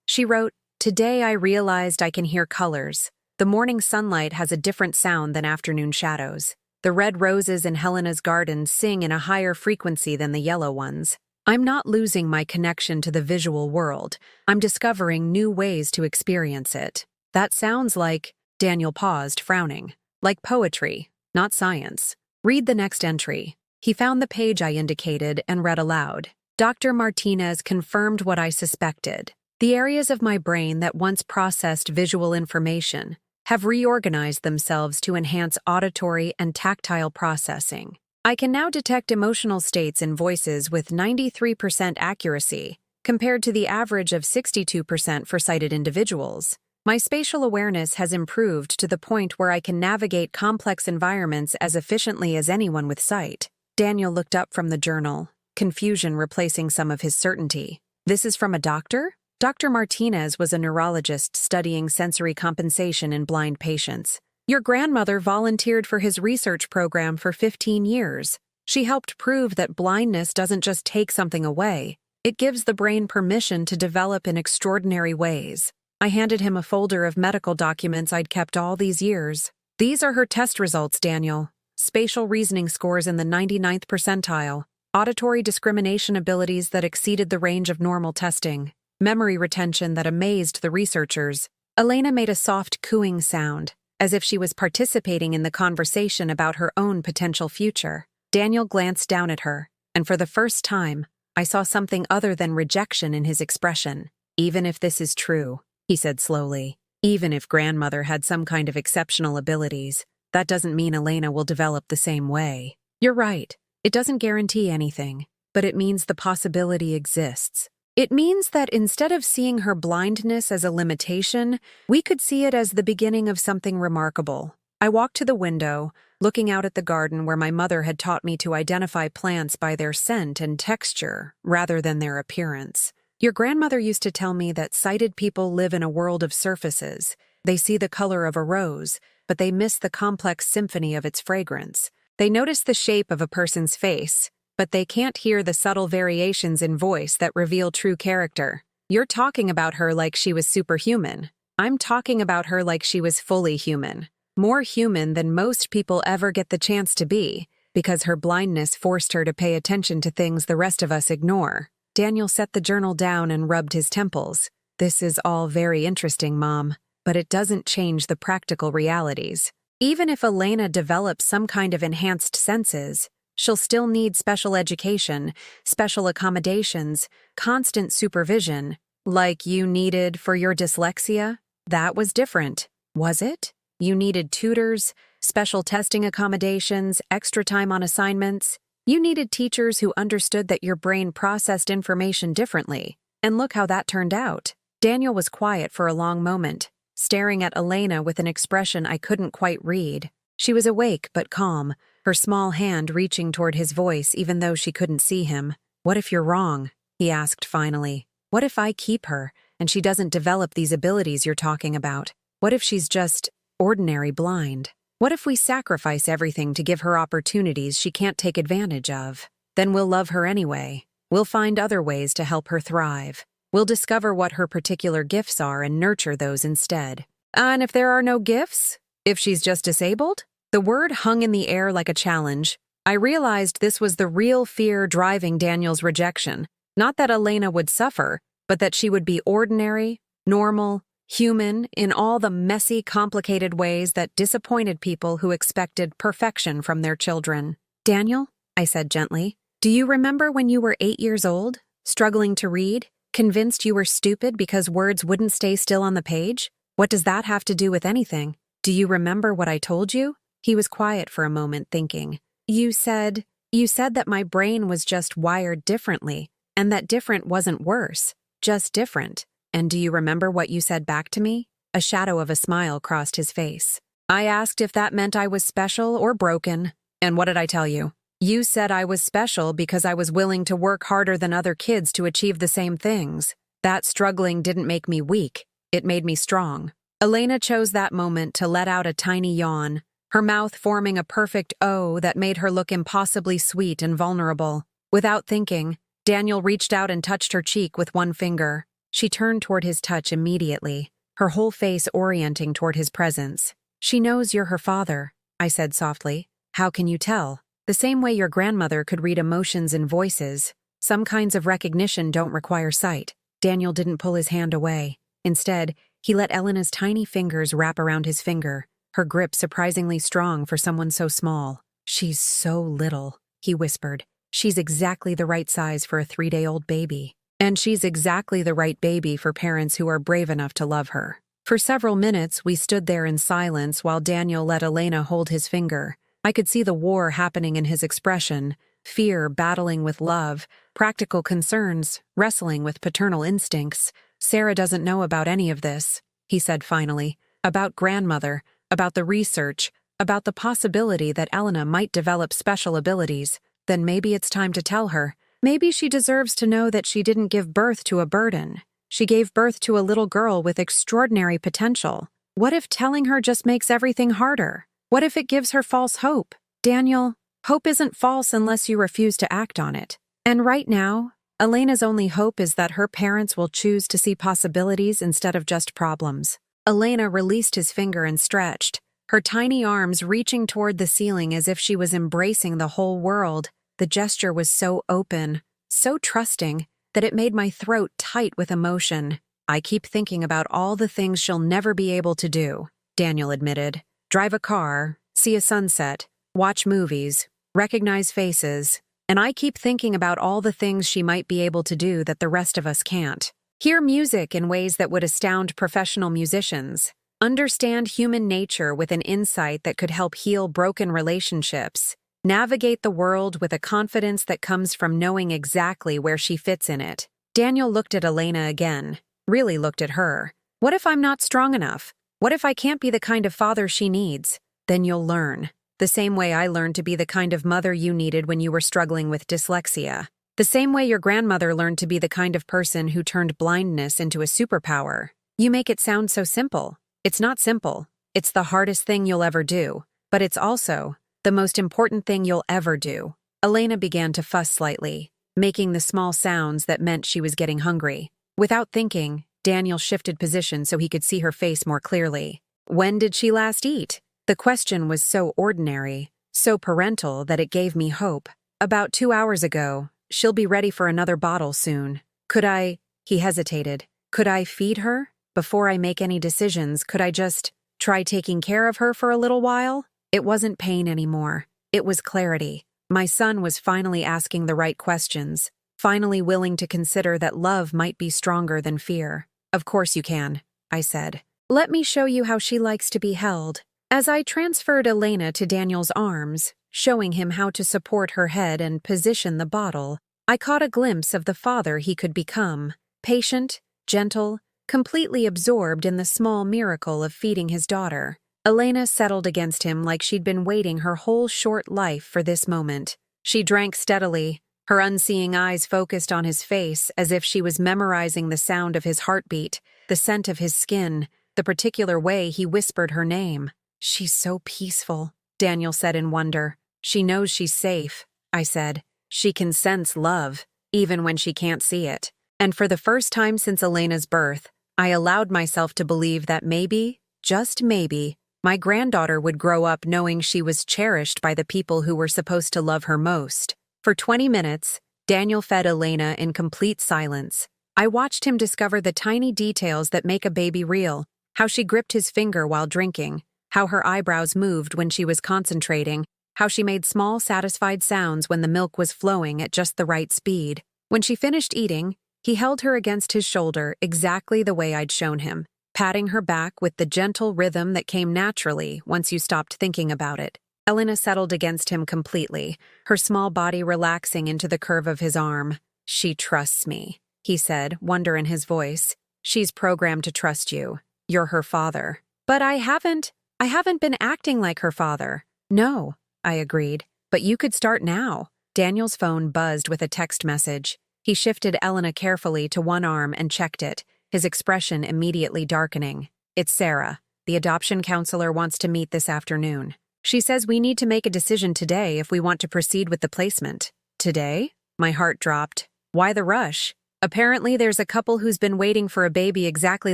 She wrote, "Today I realized I can hear colors. The morning sunlight has a different sound than afternoon shadows. The red roses in Helena's garden sing in a higher frequency than the yellow ones. I'm not losing my connection to the visual world. I'm discovering new ways to experience it." "That sounds like—" Daniel paused, frowning. "Like poetry, not science. Read the next entry." He found the page I indicated and read aloud. "Dr. Martinez confirmed what I suspected. The areas of my brain that once processed visual information have reorganized themselves to enhance auditory and tactile processing. I can now detect emotional states in voices with 93% accuracy, compared to the average of 62% for sighted individuals. My spatial awareness has improved to the point where I can navigate complex environments as efficiently as anyone with sight. Daniel looked up from the journal, confusion replacing some of his certainty. This is from a doctor? Dr. Martinez was a neurologist studying sensory compensation in blind patients. Your grandmother volunteered for his research program for 15 years. She helped prove that blindness doesn't just take something away. It gives the brain permission to develop in extraordinary ways. I handed him a folder of medical documents I'd kept all these years. These are her test results, Daniel. Spatial reasoning scores in the 99th percentile. Auditory discrimination abilities that exceeded the range of normal testing. Memory retention that amazed the researchers. Elena made a soft cooing sound, as if she was participating in the conversation about her own potential future. Daniel glanced down at her, and for the first time, I saw something other than rejection in his expression. Even if this is true, he said slowly, even if grandmother had some kind of exceptional abilities, that doesn't mean Elena will develop the same way. You're right. It doesn't guarantee anything, but it means the possibility exists. It means that instead of seeing her blindness as a limitation, we could see it as the beginning of something remarkable. I walked to the window, looking out at the garden where my mother had taught me to identify plants by their scent and texture rather than their appearance. Your grandmother used to tell me that sighted people live in a world of surfaces. They see the color of a rose, but they miss the complex symphony of its fragrance. They notice the shape of a person's face, but they can't hear the subtle variations in voice that reveal true character. You're talking about her like she was superhuman. I'm talking about her like she was fully human. More human than most people ever get the chance to be, because her blindness forced her to pay attention to things the rest of us ignore. Daniel set the journal down and rubbed his temples. This is all very interesting, Mom, but it doesn't change the practical realities. Even if Elena develops some kind of enhanced senses, she'll still need special education, special accommodations, constant supervision, like you needed for your dyslexia. That was different, was it? You needed tutors, special testing accommodations, extra time on assignments. You needed teachers who understood that your brain processed information differently. And look how that turned out. Daniel was quiet for a long moment, staring at Elena with an expression I couldn't quite read. She was awake but calm, her small hand reaching toward his voice even though she couldn't see him. What if you're wrong? He asked finally. What if I keep her, and she doesn't develop these abilities you're talking about? What if she's just ordinary blind? What if we sacrifice everything to give her opportunities she can't take advantage of? Then we'll love her anyway. We'll find other ways to help her thrive. We'll discover what her particular gifts are and nurture those instead. And if there are no gifts? If she's just disabled? The word hung in the air like a challenge. I realized this was the real fear driving Daniel's rejection. Not that Elena would suffer, but that she would be ordinary, normal, human in all the messy, complicated ways that disappointed people who expected perfection from their children. Daniel, I said gently, do you remember when you were 8 years old, struggling to read, convinced you were stupid because words wouldn't stay still on the page? What does that have to do with anything? Do you remember what I told you? He was quiet for a moment, thinking. You said that my brain was just wired differently, and that different wasn't worse, just different. And do you remember what you said back to me? A shadow of a smile crossed his face. I asked if that meant I was special or broken. And what did I tell you? You said I was special because I was willing to work harder than other kids to achieve the same things. That struggling didn't make me weak. It made me strong. Elena chose that moment to let out a tiny yawn, her mouth forming a perfect O that made her look impossibly sweet and vulnerable. Without thinking, Daniel reached out and touched her cheek with one finger. She turned toward his touch immediately, her whole face orienting toward his presence. She knows you're her father, I said softly. How can you tell? The same way your grandmother could read emotions in voices. Some kinds of recognition don't require sight. Daniel didn't pull his hand away. Instead, he let Elena's tiny fingers wrap around his finger, her grip surprisingly strong for someone so small. She's so little, he whispered. She's exactly the right size for a 3-day-old baby. And she's exactly the right baby for parents who are brave enough to love her. For several minutes, we stood there in silence while Daniel let Elena hold his finger. I could see the war happening in his expression, fear battling with love, practical concerns wrestling with paternal instincts. Sarah doesn't know about any of this, he said finally. About grandmother, about the research, about the possibility that Elena might develop special abilities. Then maybe it's time to tell her. Maybe she deserves to know that she didn't give birth to a burden. She gave birth to a little girl with extraordinary potential. What if telling her just makes everything harder? What if it gives her false hope? Daniel, hope isn't false unless you refuse to act on it. And right now, Elena's only hope is that her parents will choose to see possibilities instead of just problems. Elena released his finger and stretched, her tiny arms reaching toward the ceiling as if she was embracing the whole world. The gesture was so open, so trusting, that it made my throat tight with emotion. I keep thinking about all the things she'll never be able to do, Daniel admitted. Drive a car, see a sunset, watch movies, recognize faces, and I keep thinking about all the things she might be able to do that the rest of us can't. Hear music in ways that would astound professional musicians. Understand human nature with an insight that could help heal broken relationships. Navigate the world with a confidence that comes from knowing exactly where she fits in it. Daniel looked at Elena again, really looked at her. What if I'm not strong enough? What if I can't be the kind of father she needs? Then you'll learn. The same way I learned to be the kind of mother you needed when you were struggling with dyslexia. The same way your grandmother learned to be the kind of person who turned blindness into a superpower. You make it sound so simple. It's not simple. It's the hardest thing you'll ever do. But it's also the most important thing you'll ever do. Elena began to fuss slightly, making the small sounds that meant she was getting hungry. Without thinking, Daniel shifted position so he could see her face more clearly. When did she last eat? The question was so ordinary, so parental that it gave me hope. About 2 hours ago. She'll be ready for another bottle soon. Could I? He hesitated. Could I feed her? Before I make any decisions, could I just try taking care of her for a little while? It wasn't pain anymore. It was clarity. My son was finally asking the right questions, finally willing to consider that love might be stronger than fear. Of course you can, I said. Let me show you how she likes to be held. As I transferred Elena to Daniel's arms, showing him how to support her head and position the bottle, I caught a glimpse of the father he could become, patient, gentle, completely absorbed in the small miracle of feeding his daughter. Elena settled against him like she'd been waiting her whole short life for this moment. She drank steadily, her unseeing eyes focused on his face as if she was memorizing the sound of his heartbeat, the scent of his skin, the particular way he whispered her name. She's so peaceful, Daniel said in wonder. She knows she's safe, I said. She can sense love, even when she can't see it. And for the first time since Elena's birth, I allowed myself to believe that maybe, just maybe, my granddaughter would grow up knowing she was cherished by the people who were supposed to love her most. For 20 minutes, Daniel fed Elena in complete silence. I watched him discover the tiny details that make a baby real, how she gripped his finger while drinking, how her eyebrows moved when she was concentrating, how she made small, satisfied sounds when the milk was flowing at just the right speed. When she finished eating, he held her against his shoulder exactly the way I'd shown him, patting her back with the gentle rhythm that came naturally once you stopped thinking about it. Elena settled against him completely, her small body relaxing into the curve of his arm. She trusts me, he said, wonder in his voice. She's programmed to trust you. You're her father. But I haven't been acting like her father. No, I agreed. But you could start now. Daniel's phone buzzed with a text message. He shifted Elena carefully to one arm and checked it, his expression immediately darkening. It's Sarah. The adoption counselor wants to meet this afternoon. She says we need to make a decision today if we want to proceed with the placement. Today? My heart dropped. Why the rush? Apparently there's a couple who's been waiting for a baby exactly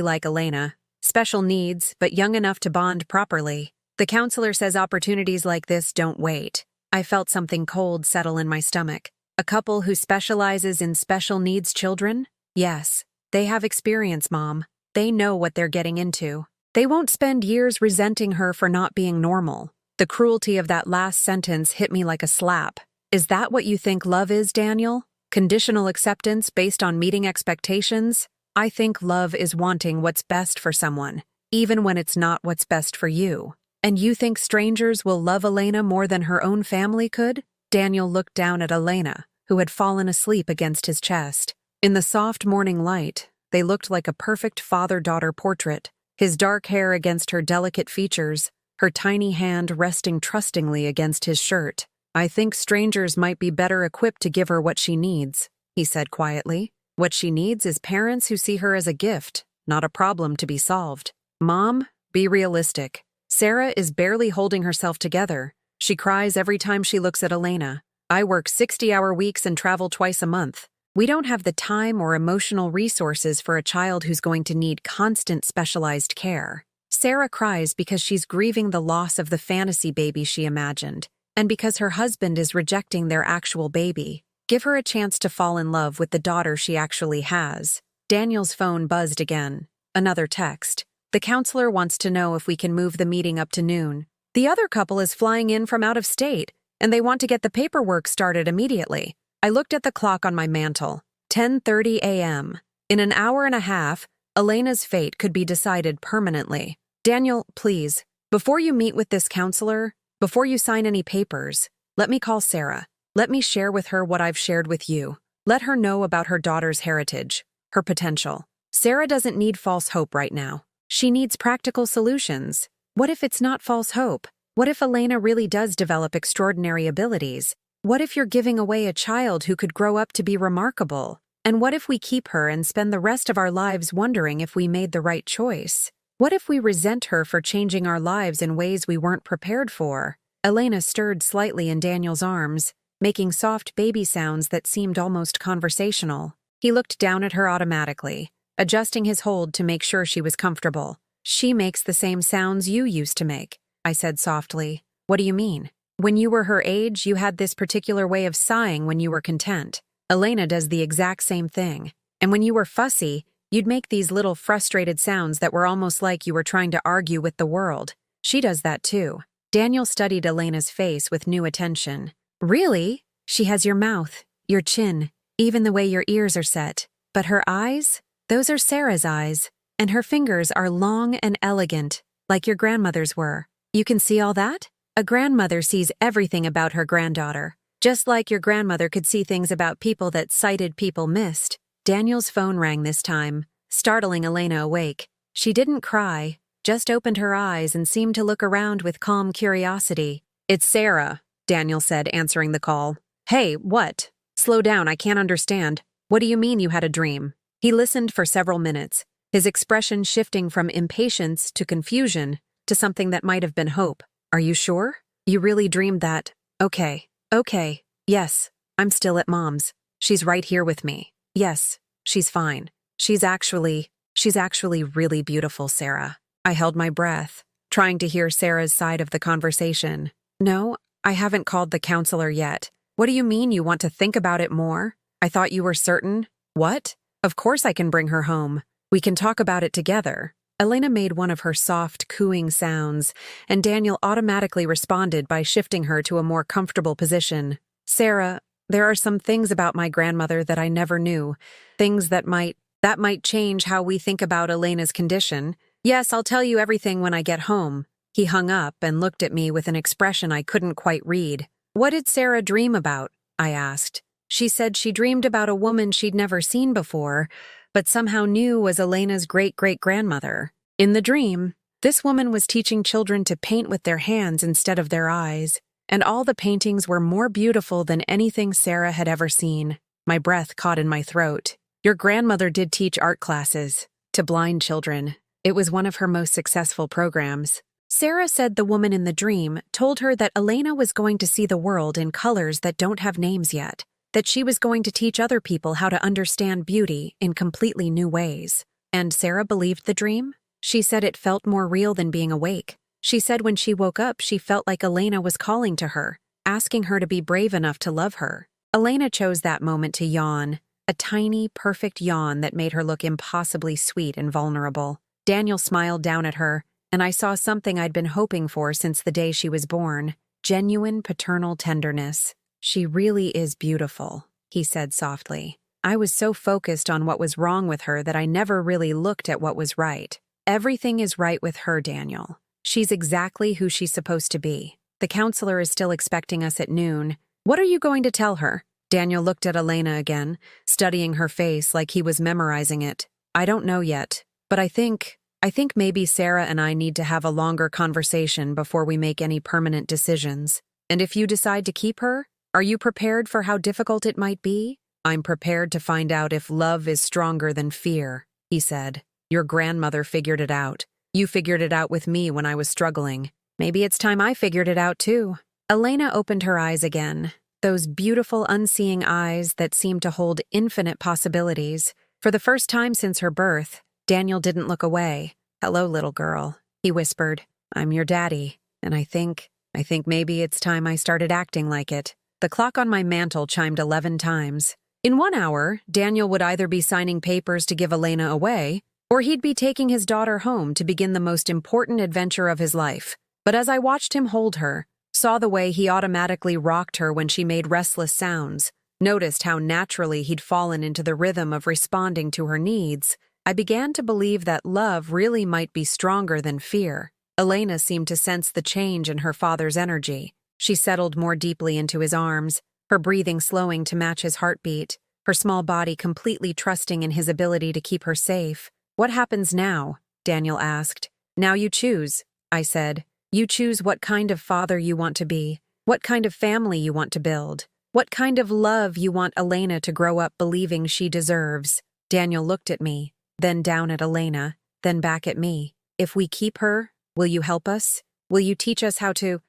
like Elena. Special needs, but young enough to bond properly. The counselor says opportunities like this don't wait. I felt something cold settle in my stomach. A couple who specializes in special needs children? Yes. They have experience, Mom. They know what they're getting into. They won't spend years resenting her for not being normal. The cruelty of that last sentence hit me like a slap. Is that what you think love is, Daniel? Conditional acceptance based on meeting expectations? I think love is wanting what's best for someone, even when it's not what's best for you. And you think strangers will love Elena more than her own family could? Daniel looked down at Elena, who had fallen asleep against his chest. In the soft morning light, they looked like a perfect father-daughter portrait, his dark hair against her delicate features, her tiny hand resting trustingly against his shirt. "I think strangers might be better equipped to give her what she needs," he said quietly. "What she needs is parents who see her as a gift, not a problem to be solved. Mom, be realistic. Sarah is barely holding herself together. She cries every time she looks at Elena. I work 60-hour weeks and travel twice a month. We don't have the time or emotional resources for a child who's going to need constant specialized care. Sarah cries because she's grieving the loss of the fantasy baby she imagined, and because her husband is rejecting their actual baby. Give her a chance to fall in love with the daughter she actually has." Daniel's phone buzzed again. Another text. "The counselor wants to know if we can move the meeting up to noon. The other couple is flying in from out of state, and they want to get the paperwork started immediately." I looked at the clock on my mantle. 10:30 a.m. In an hour and a half, Elena's fate could be decided permanently. "Daniel, please, before you meet with this counselor, before you sign any papers, let me call Sarah. Let me share with her what I've shared with you. Let her know about her daughter's heritage, her potential. Sarah doesn't need false hope right now. She needs practical solutions. What if it's not false hope? What if Elena really does develop extraordinary abilities? What if you're giving away a child who could grow up to be remarkable? And what if we keep her and spend the rest of our lives wondering if we made the right choice? What if we resent her for changing our lives in ways we weren't prepared for?" Elena stirred slightly in Daniel's arms, making soft baby sounds that seemed almost conversational. He looked down at her automatically, adjusting his hold to make sure she was comfortable. "She makes the same sounds you used to make," I said softly. "What do you mean?" "When you were her age, you had this particular way of sighing when you were content. Elena does the exact same thing. And when you were fussy, you'd make these little frustrated sounds that were almost like you were trying to argue with the world. She does that too." Daniel studied Elena's face with new attention. "Really? She has your mouth, your chin, even the way your ears are set. But her eyes? Those are Sarah's eyes. And her fingers are long and elegant, like your grandmother's were. You can see all that? A grandmother sees everything about her granddaughter, just like your grandmother could see things about people that sighted people missed." Daniel's phone rang this time, startling Elena awake. She didn't cry, just opened her eyes and seemed to look around with calm curiosity. "It's Sarah," Daniel said, answering the call. "Hey, what? Slow down, I can't understand. What do you mean you had a dream?" He listened for several minutes, his expression shifting from impatience to confusion to something that might have been hope. "Are you sure? You really dreamed that? Okay. Yes, I'm still at Mom's. She's right here with me. Yes, she's fine. She's actually really beautiful, Sarah." I held my breath, trying to hear Sarah's side of the conversation. "No, I haven't called the counselor yet. What do you mean you want to think about it more? I thought you were certain." "What? Of course I can bring her home. We can talk about it together." Elena made one of her soft, cooing sounds, and Daniel automatically responded by shifting her to a more comfortable position. "Sarah, there are some things about my grandmother that I never knew, things that might change how we think about Elena's condition. Yes, I'll tell you everything when I get home." He hung up and looked at me with an expression I couldn't quite read. "What did Sarah dream about?" I asked. "She said she dreamed about a woman she'd never seen before, but somehow knew was Elena's great-great-grandmother. In the dream, this woman was teaching children to paint with their hands instead of their eyes, and all the paintings were more beautiful than anything Sarah had ever seen." My breath caught in my throat. "Your grandmother did teach art classes to blind children. It was one of her most successful programs. Sarah said the woman in the dream told her that Elena was going to see the world in colors that don't have names yet, that she was going to teach other people how to understand beauty in completely new ways. And Sarah believed the dream? She said it felt more real than being awake. She said when she woke up, she felt like Elena was calling to her, asking her to be brave enough to love her." Elena chose that moment to yawn, a tiny, perfect yawn that made her look impossibly sweet and vulnerable. Daniel smiled down at her, and I saw something I'd been hoping for since the day she was born: genuine paternal tenderness. "She really is beautiful," he said softly. "I was so focused on what was wrong with her that I never really looked at what was right. Everything is right with her, Daniel. She's exactly who she's supposed to be. The counselor is still expecting us at noon, What are you going to tell her? Daniel looked at Elena again, studying her face like he was memorizing it. I don't know yet, but I think maybe Sarah and I need to have a longer conversation before we make any permanent decisions. And if you decide to keep her, are you prepared for how difficult it might be? I'm prepared to find out if love is stronger than fear, he said. Your grandmother figured it out. You figured it out with me when I was struggling. Maybe it's time I figured it out too. Elena opened her eyes again, those beautiful, unseeing eyes that seemed to hold infinite possibilities. For the first time since her birth, Daniel didn't look away. Hello, little girl, he whispered. I'm your daddy, and I think maybe it's time I started acting like it. The clock on my mantle chimed 11 times. In 1 hour, Daniel would either be signing papers to give Elena away, or he'd be taking his daughter home to begin the most important adventure of his life. But as I watched him hold her, saw the way he automatically rocked her when she made restless sounds, noticed how naturally he'd fallen into the rhythm of responding to her needs, I began to believe that love really might be stronger than fear. Elena seemed to sense the change in her father's energy. She settled more deeply into his arms, her breathing slowing to match his heartbeat, her small body completely trusting in his ability to keep her safe. What happens now? Daniel asked. Now you choose, I said. You choose what kind of father you want to be, what kind of family you want to build, what kind of love you want Elena to grow up believing she deserves. Daniel looked at me, then down at Elena, then back at me. If we keep her, will you help us? Will you teach us how to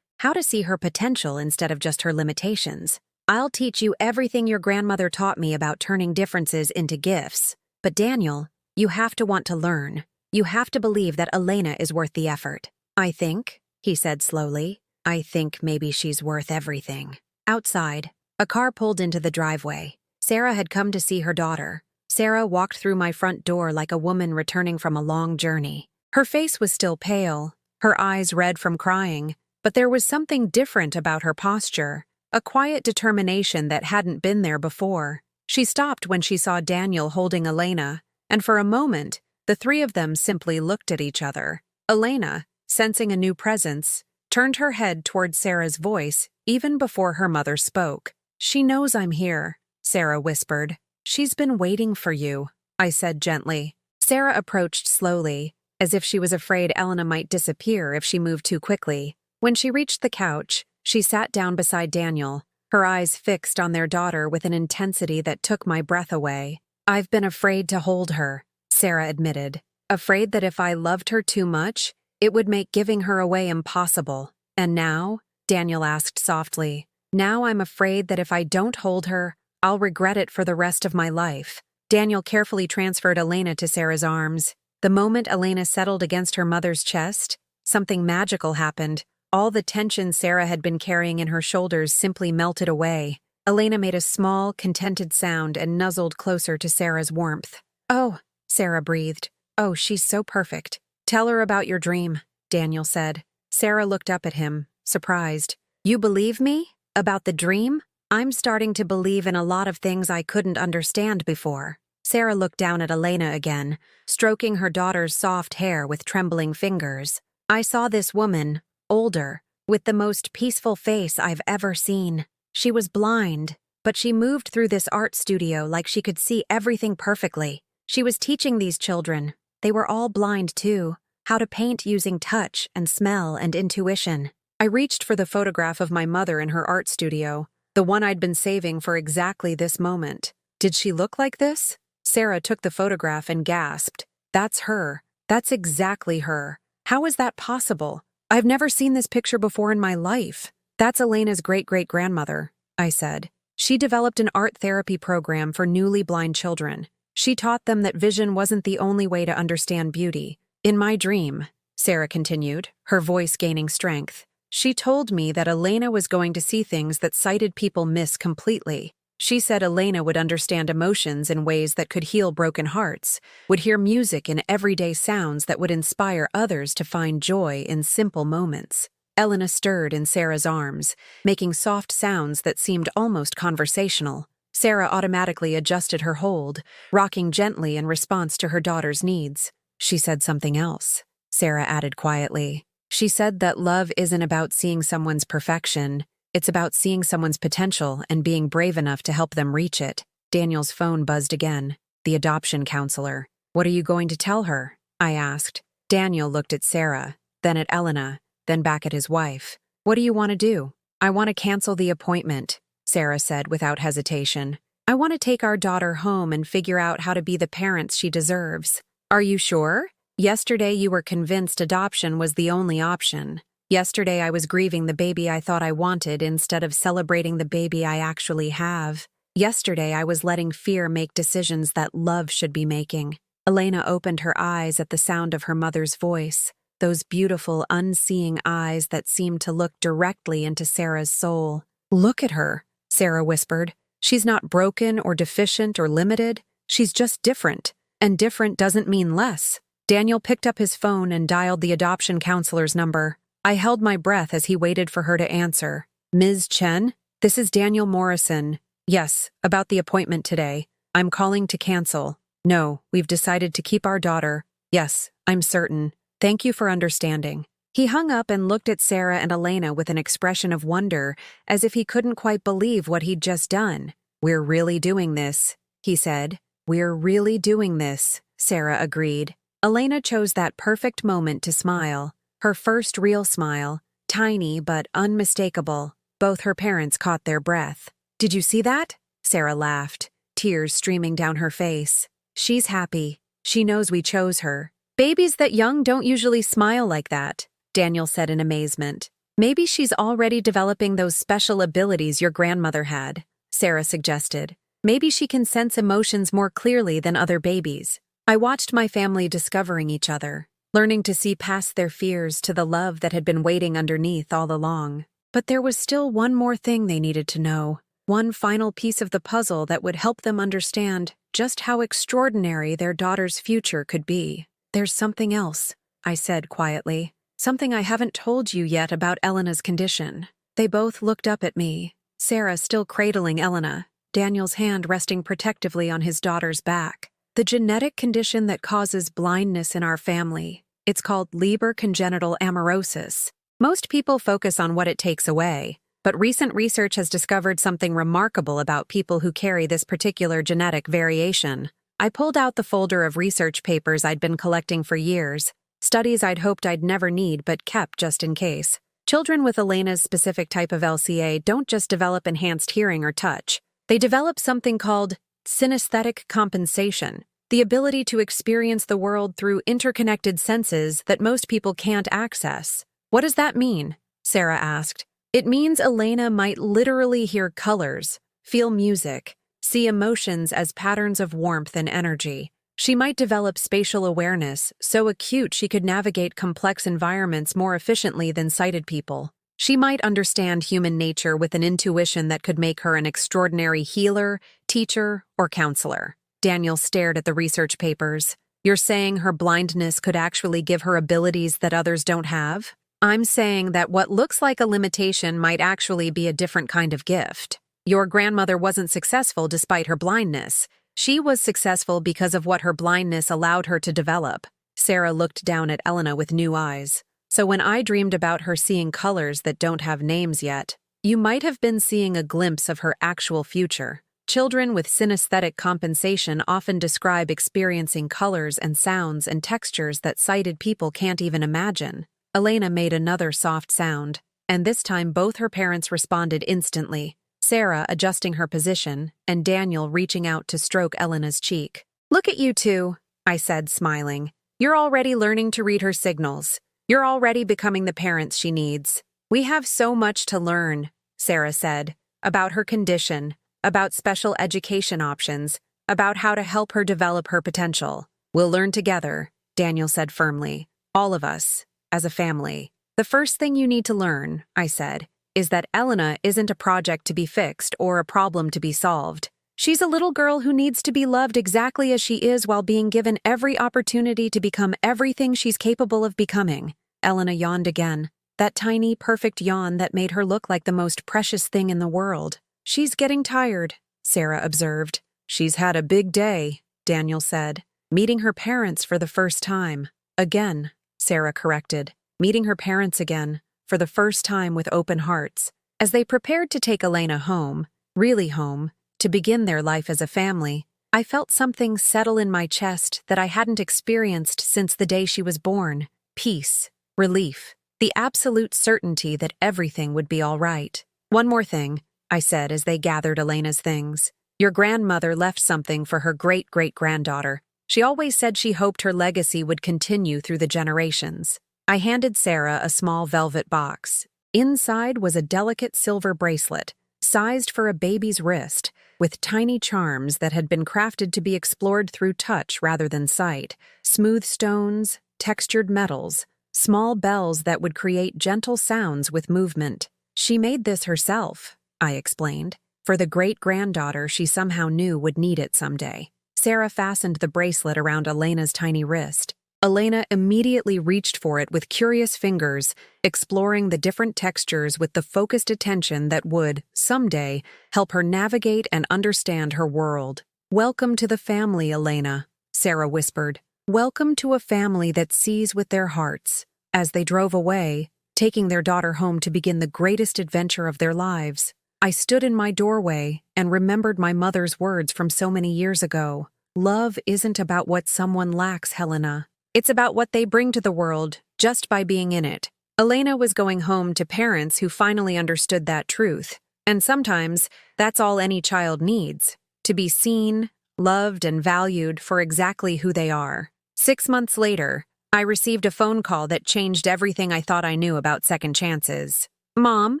see her potential instead of just her limitations? I'll teach you everything your grandmother taught me about turning differences into gifts. But Daniel, you have to want to learn. You have to believe that Elena is worth the effort. I think, he said slowly, I think maybe she's worth everything. Outside, a car pulled into the driveway. Sarah had come to see her daughter. Sarah walked through my front door like a woman returning from a long journey. Her face was still pale, her eyes red from crying, but there was something different about her posture, a quiet determination that hadn't been there before. She stopped when she saw Daniel holding Elena, and for a moment, the three of them simply looked at each other. Elena, sensing a new presence, turned her head toward Sarah's voice even before her mother spoke. She knows I'm here, Sarah whispered. She's been waiting for you, I said gently. Sarah approached slowly, as if she was afraid Elena might disappear if she moved too quickly. When she reached the couch, she sat down beside Daniel, her eyes fixed on their daughter with an intensity that took my breath away. I've been afraid to hold her, Sarah admitted. Afraid that if I loved her too much, it would make giving her away impossible. And now? Daniel asked softly. Now I'm afraid that if I don't hold her, I'll regret it for the rest of my life. Daniel carefully transferred Elena to Sarah's arms. The moment Elena settled against her mother's chest, something magical happened. All the tension Sarah had been carrying in her shoulders simply melted away. Elena made a small, contented sound and nuzzled closer to Sarah's warmth. Oh, Sarah breathed. Oh, she's so perfect. Tell her about your dream, Daniel said. Sarah looked up at him, surprised. You believe me? About the dream? I'm starting to believe in a lot of things I couldn't understand before. Sarah looked down at Elena again, stroking her daughter's soft hair with trembling fingers. I saw this woman, older, with the most peaceful face I've ever seen. She was blind, but she moved through this art studio like she could see everything perfectly. She was teaching these children, they were all blind too, how to paint using touch and smell and intuition. I reached for the photograph of my mother in her art studio, the one I'd been saving for exactly this moment. Did she look like this? Sarah took the photograph and gasped. That's her. That's exactly her. How is that possible? I've never seen this picture before in my life. That's Elena's great-great-grandmother, I said. She developed an art therapy program for newly blind children. She taught them that vision wasn't the only way to understand beauty. In my dream, Sarah continued, her voice gaining strength, she told me that Elena was going to see things that sighted people miss completely. She said Elena would understand emotions in ways that could heal broken hearts, would hear music in everyday sounds that would inspire others to find joy in simple moments. Elena stirred in Sarah's arms, making soft sounds that seemed almost conversational. Sarah automatically adjusted her hold, rocking gently in response to her daughter's needs. She said something else, Sarah added quietly. She said that love isn't about seeing someone's perfection, It's about seeing someone's potential and being brave enough to help them reach it. Daniel's phone buzzed again. The adoption counselor. What are you going to tell her? I asked. Daniel looked at Sarah, then at Elena, then back at his wife. What do you want to do? I want to cancel the appointment, Sarah said without hesitation. I want to take our daughter home and figure out how to be the parents she deserves. Are you sure? Yesterday you were convinced adoption was the only option. Yesterday I was grieving the baby I thought I wanted instead of celebrating the baby I actually have. Yesterday I was letting fear make decisions that love should be making. Elena opened her eyes at the sound of her mother's voice, those beautiful, unseeing eyes that seemed to look directly into Sarah's soul. Look at her, Sarah whispered. She's not broken or deficient or limited. She's just different, and different doesn't mean less. Daniel picked up his phone and dialed the adoption counselor's number. I held my breath as he waited for her to answer. Ms. Chen, this is Daniel Morrison. Yes, about the appointment today. I'm calling to cancel. No, we've decided to keep our daughter. Yes, I'm certain. Thank you for understanding. He hung up and looked at Sarah and Elena with an expression of wonder, as if he couldn't quite believe what he'd just done. We're really doing this, he said. We're really doing this, Sarah agreed. Elena chose that perfect moment to smile. Her first real smile, tiny but unmistakable. Both her parents caught their breath. Did you see that? Sarah laughed, tears streaming down her face. She's happy. She knows we chose her. Babies that young don't usually smile like that, Daniel said in amazement. Maybe she's already developing those special abilities your grandmother had, Sarah suggested. Maybe she can sense emotions more clearly than other babies. I watched my family discovering each other, learning to see past their fears to the love that had been waiting underneath all along. But there was still one more thing they needed to know, one final piece of the puzzle that would help them understand just how extraordinary their daughter's future could be. There's something else, I said quietly. Something I haven't told you yet about Elena's condition. They both looked up at me, Sarah still cradling Elena, Daniel's hand resting protectively on his daughter's back. The genetic condition that causes blindness in our family. It's called Leber congenital amaurosis. Most people focus on what it takes away, but recent research has discovered something remarkable about people who carry this particular genetic variation. I pulled out the folder of research papers I'd been collecting for years, studies I'd hoped I'd never need but kept just in case. Children with Elena's specific type of LCA don't just develop enhanced hearing or touch. They develop something called synesthetic compensation, the ability to experience the world through interconnected senses that most people can't access. What does that mean? Sarah asked. It means Elena might literally hear colors, feel music, see emotions as patterns of warmth and energy. She might develop spatial awareness so acute she could navigate complex environments more efficiently than sighted people. She might understand human nature with an intuition that could make her an extraordinary healer, teacher, or counselor. Daniel stared at the research papers. You're saying her blindness could actually give her abilities that others don't have? I'm saying that what looks like a limitation might actually be a different kind of gift. Your grandmother wasn't successful despite her blindness. She was successful because of what her blindness allowed her to develop. Sarah looked down at Elena with new eyes. So when I dreamed about her seeing colors that don't have names yet, you might have been seeing a glimpse of her actual future. Children with synesthetic compensation often describe experiencing colors and sounds and textures that sighted people can't even imagine. Elena made another soft sound, and this time both her parents responded instantly, Sarah adjusting her position and Daniel reaching out to stroke Elena's cheek. Look at you two, I said, smiling. You're already learning to read her signals. You're already becoming the parents she needs. We have so much to learn, Sarah said, about her condition, about special education options, about how to help her develop her potential. We'll learn together, Daniel said firmly. All of us, as a family. The first thing you need to learn, I said, is that Elena isn't a project to be fixed or a problem to be solved. She's a little girl who needs to be loved exactly as she is while being given every opportunity to become everything she's capable of becoming. Elena yawned again, that tiny, perfect yawn that made her look like the most precious thing in the world. She's getting tired, Sarah observed. She's had a big day, Daniel said. Meeting her parents for the first time. Again, Sarah corrected. Meeting her parents again, for the first time with open hearts. As they prepared to take Elena home, really home, to begin their life as a family, I felt something settle in my chest that I hadn't experienced since the day she was born. Peace, relief, the absolute certainty that everything would be all right. "One more thing," I said as they gathered Elena's things. "Your grandmother left something for her great-great-granddaughter. She always said she hoped her legacy would continue through the generations." I handed Sarah a small velvet box. Inside was a delicate silver bracelet, sized for a baby's wrist, with tiny charms that had been crafted to be explored through touch rather than sight. Smooth stones, textured metals, small bells that would create gentle sounds with movement. "She made this herself," I explained, "for the great-granddaughter she somehow knew would need it someday." Sarah fastened the bracelet around Elena's tiny wrist. Elena immediately reached for it with curious fingers, exploring the different textures with the focused attention that would, someday, help her navigate and understand her world. "Welcome to the family, Elena," Sarah whispered. "Welcome to a family that sees with their hearts." As they drove away, taking their daughter home to begin the greatest adventure of their lives, I stood in my doorway and remembered my mother's words from so many years ago. "Love isn't about what someone lacks, Helena. It's about what they bring to the world just by being in it." Elena was going home to parents who finally understood that truth, and sometimes that's all any child needs, to be seen, loved, and valued for exactly who they are. 6 months later, I received a phone call that changed everything I thought I knew about second chances. "Mom,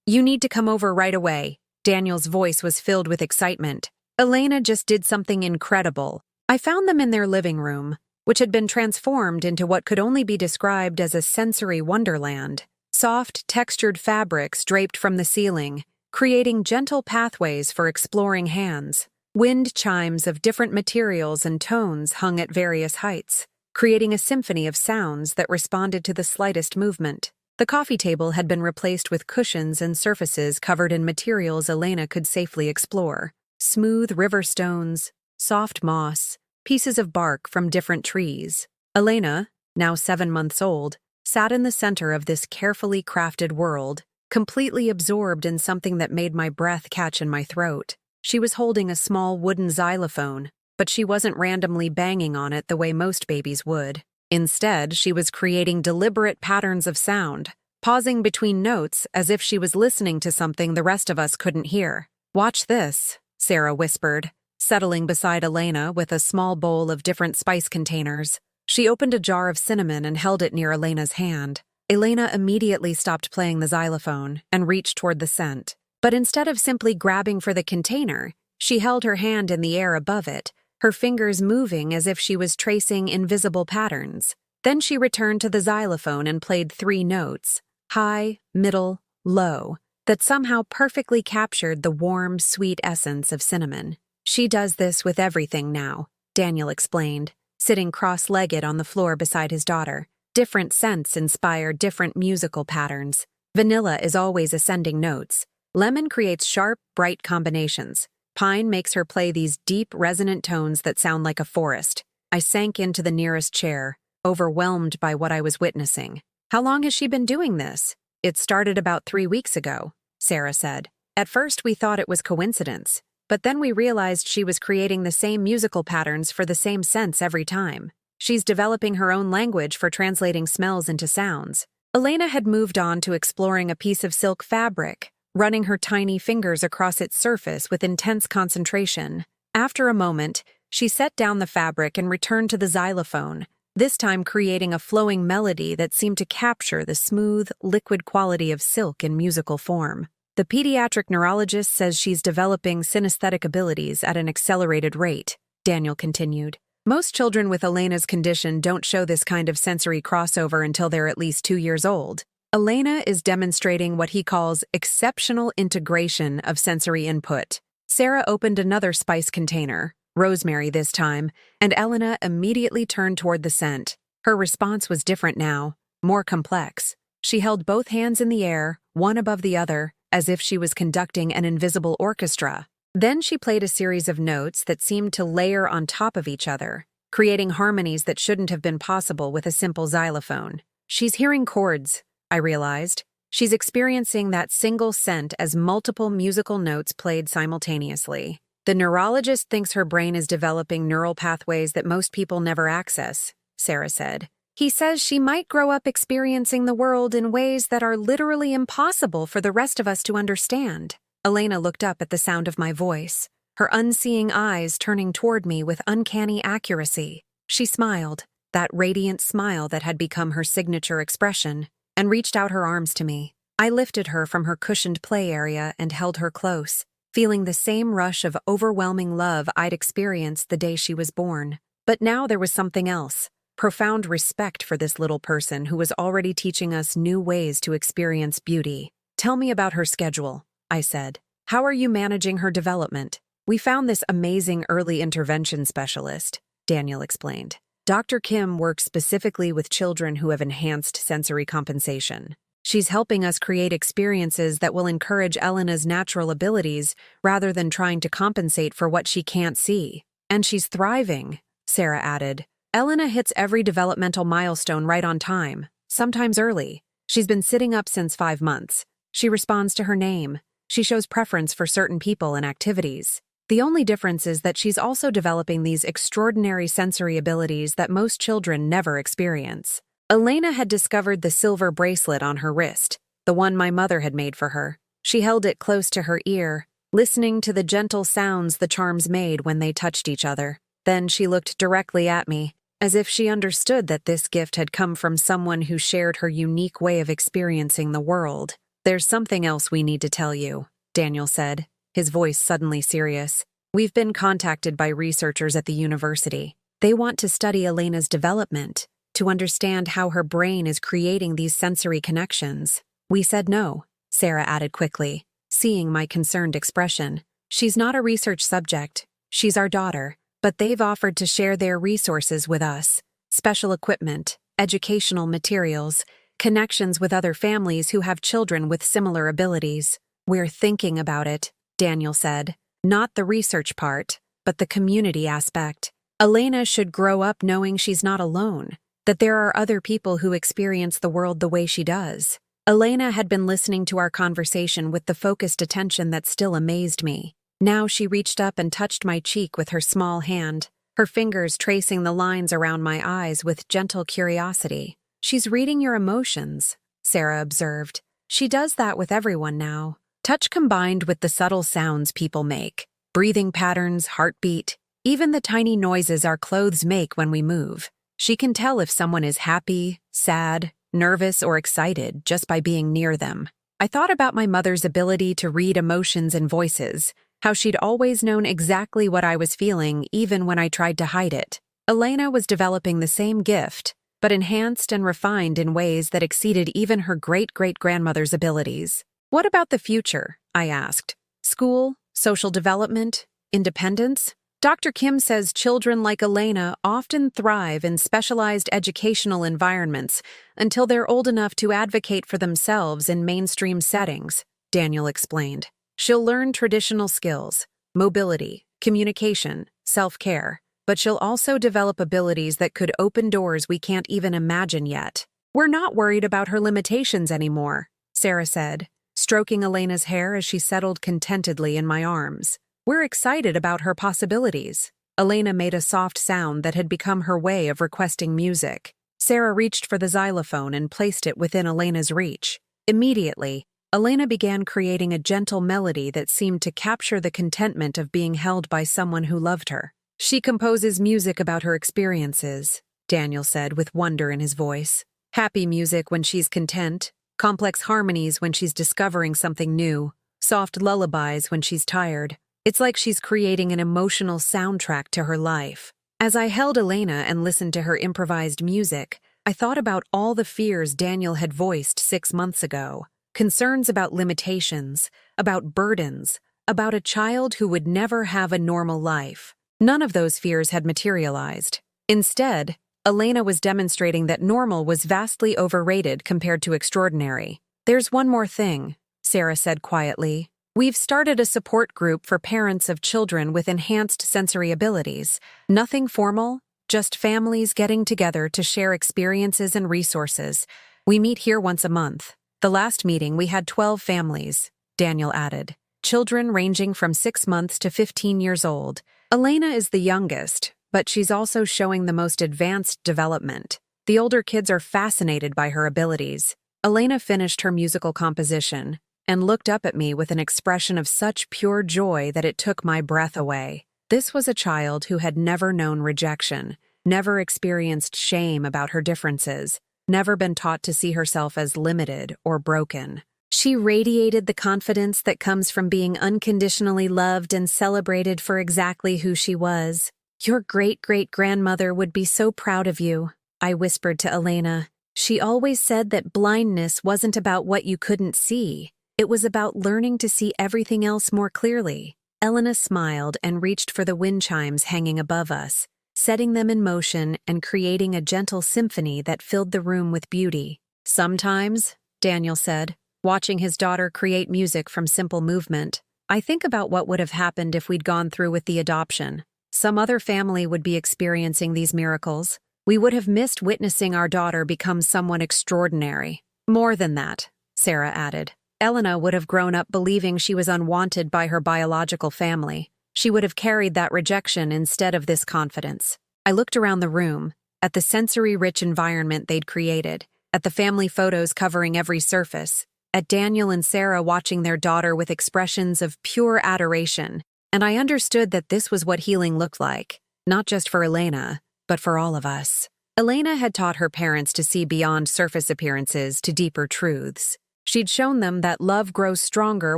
you need to come over right away." Daniel's voice was filled with excitement. "Elena just did something incredible." I found them in their living room, which had been transformed into what could only be described as a sensory wonderland. Soft, textured fabrics draped from the ceiling, creating gentle pathways for exploring hands. Wind chimes of different materials and tones hung at various heights, creating a symphony of sounds that responded to the slightest movement. The coffee table had been replaced with cushions and surfaces covered in materials Elena could safely explore. Smooth river stones, soft moss, pieces of bark from different trees. Elena, now 7 months old, sat in the center of this carefully crafted world, completely absorbed in something that made my breath catch in my throat. She was holding a small wooden xylophone, but she wasn't randomly banging on it the way most babies would. Instead, she was creating deliberate patterns of sound, pausing between notes as if she was listening to something the rest of us couldn't hear. "Watch this," Sarah whispered, settling beside Elena with a small bowl of different spice containers. She opened a jar of cinnamon and held it near Elena's hand. Elena immediately stopped playing the xylophone and reached toward the scent. But instead of simply grabbing for the container, she held her hand in the air above it, her fingers moving as if she was tracing invisible patterns. Then she returned to the xylophone and played 3 notes, high, middle, low, that somehow perfectly captured the warm, sweet essence of cinnamon. "She does this with everything now," Daniel explained, sitting cross-legged on the floor beside his daughter. "Different scents inspire different musical patterns. Vanilla is always ascending notes. Lemon creates sharp, bright combinations. Pine makes her play these deep, resonant tones that sound like a forest." I sank into the nearest chair, overwhelmed by what I was witnessing. "How long has she been doing this?" "It started about 3 weeks ago," Sarah said. "At first we thought it was coincidence, but then we realized she was creating the same musical patterns for the same scents every time. She's developing her own language for translating smells into sounds." Elena had moved on to exploring a piece of silk fabric, running her tiny fingers across its surface with intense concentration. After a moment, she set down the fabric and returned to the xylophone, this time creating a flowing melody that seemed to capture the smooth, liquid quality of silk in musical form. "The pediatric neurologist says she's developing synesthetic abilities at an accelerated rate," Daniel continued. "Most children with Elena's condition don't show this kind of sensory crossover until they're at least 2 years old. Elena is demonstrating what he calls exceptional integration of sensory input." Sarah opened another spice container, rosemary this time, and Elena immediately turned toward the scent. Her response was different now, more complex. She held both hands in the air, one above the other, as if she was conducting an invisible orchestra. Then she played a series of notes that seemed to layer on top of each other, creating harmonies that shouldn't have been possible with a simple xylophone. "She's hearing chords," I realized. She's experiencing that single scent as multiple musical notes played simultaneously. The neurologist thinks her brain is developing neural pathways that most people never access, Sarah said. He says she might grow up experiencing the world in ways that are literally impossible for the rest of us to understand. Elena looked up at the sound of my voice, her unseeing eyes turning toward me with uncanny accuracy. She smiled, that radiant smile that had become her signature expression, and reached out her arms to me. I lifted her from her cushioned play area and held her close, feeling the same rush of overwhelming love I'd experienced the day she was born. But now there was something else, profound respect for this little person who was already teaching us new ways to experience beauty. Tell me about her schedule, I said. How are you managing her development? We found this amazing early intervention specialist, Daniel explained. Dr. Kim works specifically with children who have enhanced sensory compensation. She's helping us create experiences that will encourage Elena's natural abilities rather than trying to compensate for what she can't see. And she's thriving, Sarah added. Elena hits every developmental milestone right on time, sometimes early. She's been sitting up since 5 months. She responds to her name. She shows preference for certain people and activities. The only difference is that she's also developing these extraordinary sensory abilities that most children never experience. Elena had discovered the silver bracelet on her wrist, the one my mother had made for her. She held it close to her ear, listening to the gentle sounds the charms made when they touched each other. Then she looked directly at me, as if she understood that this gift had come from someone who shared her unique way of experiencing the world. There's something else we need to tell you, Daniel said, his voice suddenly serious. We've been contacted by researchers at the university. They want to study Elena's development, to understand how her brain is creating these sensory connections. We said no, Sarah added quickly, seeing my concerned expression. She's not a research subject. She's our daughter, but they've offered to share their resources with us. Special equipment, educational materials, connections with other families who have children with similar abilities. We're thinking about it, Daniel said. Not the research part, but the community aspect. Elena should grow up knowing she's not alone, that there are other people who experience the world the way she does. Elena had been listening to our conversation with the focused attention that still amazed me. Now she reached up and touched my cheek with her small hand, her fingers tracing the lines around my eyes with gentle curiosity. She's reading your emotions, Sarah observed. She does that with everyone now. Touch combined with the subtle sounds people make, breathing patterns, heartbeat, even the tiny noises our clothes make when we move. She can tell if someone is happy, sad, nervous, or excited just by being near them. I thought about my mother's ability to read emotions and voices, how she'd always known exactly what I was feeling even when I tried to hide it. Elena was developing the same gift, but enhanced and refined in ways that exceeded even her great-great-grandmother's abilities. What about the future? I asked. School, social development, independence? Dr. Kim says children like Elena often thrive in specialized educational environments until they're old enough to advocate for themselves in mainstream settings, Daniel explained. She'll learn traditional skills, mobility, communication, self-care, but she'll also develop abilities that could open doors we can't even imagine yet. We're not worried about her limitations anymore, Sarah said, stroking Elena's hair as she settled contentedly in my arms. We're excited about her possibilities. Elena made a soft sound that had become her way of requesting music. Sarah reached for the xylophone and placed it within Elena's reach. Immediately, Elena began creating a gentle melody that seemed to capture the contentment of being held by someone who loved her. She composes music about her experiences, Daniel said with wonder in his voice. Happy music when she's content, complex harmonies when she's discovering something new, soft lullabies when she's tired. It's like she's creating an emotional soundtrack to her life. As I held Elena and listened to her improvised music, I thought about all the fears Daniel had voiced 6 months ago. Concerns about limitations, about burdens, about a child who would never have a normal life. None of those fears had materialized. Instead, Elena was demonstrating that normal was vastly overrated compared to extraordinary. There's one more thing, Sarah said quietly. We've started a support group for parents of children with enhanced sensory abilities. Nothing formal, just families getting together to share experiences and resources. We meet here once a month. The last meeting, we had 12 families, Daniel added. Children ranging from 6 months to 15 years old. Elena is the youngest, but she's also showing the most advanced development. The older kids are fascinated by her abilities. Elena finished her musical composition and looked up at me with an expression of such pure joy that it took my breath away. This was a child who had never known rejection, never experienced shame about her differences, never been taught to see herself as limited or broken. She radiated the confidence that comes from being unconditionally loved and celebrated for exactly who she was. "Your great-great-grandmother would be so proud of you," I whispered to Elena. "She always said that blindness wasn't about what you couldn't see. It was about learning to see everything else more clearly." Elena smiled and reached for the wind chimes hanging above us, setting them in motion and creating a gentle symphony that filled the room with beauty. "Sometimes," Daniel said, watching his daughter create music from simple movement, "I think about what would have happened if we'd gone through with the adoption. Some other family would be experiencing these miracles. We would have missed witnessing our daughter become someone extraordinary. More than that," Sarah added. "Elena would have grown up believing she was unwanted by her biological family. She would have carried that rejection instead of this confidence." I looked around the room, at the sensory-rich environment they'd created, at the family photos covering every surface, at Daniel and Sarah watching their daughter with expressions of pure adoration, and I understood that this was what healing looked like, not just for Elena, but for all of us. Elena had taught her parents to see beyond surface appearances to deeper truths. She'd shown them that love grows stronger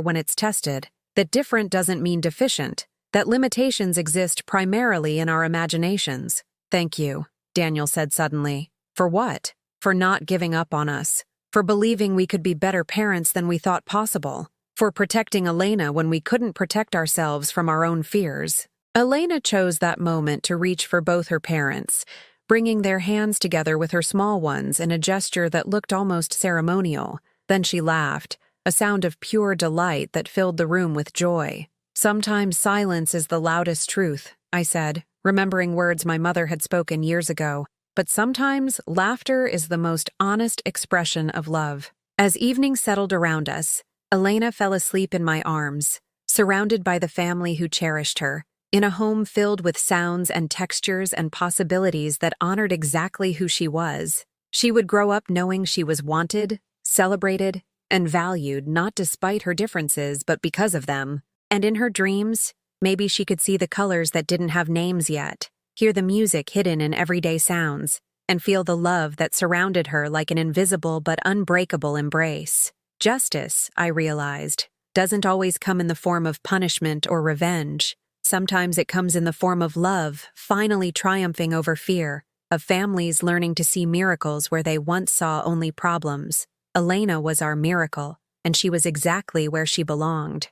when it's tested, that different doesn't mean deficient, that limitations exist primarily in our imaginations. "Thank you," Daniel said suddenly. "For what? For not giving up on us. For believing we could be better parents than we thought possible. For protecting Elena when we couldn't protect ourselves from our own fears." Elena chose that moment to reach for both her parents, bringing their hands together with her small ones in a gesture that looked almost ceremonial. Then she laughed, a sound of pure delight that filled the room with joy. "Sometimes silence is the loudest truth," I said, remembering words my mother had spoken years ago. "But sometimes laughter is the most honest expression of love." As evening settled around us, Elena fell asleep in my arms, surrounded by the family who cherished her, in a home filled with sounds and textures and possibilities that honored exactly who she was. She would grow up knowing she was wanted, celebrated, and valued not despite her differences but because of them. And in her dreams, maybe she could see the colors that didn't have names yet, hear the music hidden in everyday sounds, and feel the love that surrounded her like an invisible but unbreakable embrace. Justice, I realized, doesn't always come in the form of punishment or revenge. Sometimes it comes in the form of love, finally triumphing over fear, of families learning to see miracles where they once saw only problems. Elena was our miracle, and she was exactly where she belonged.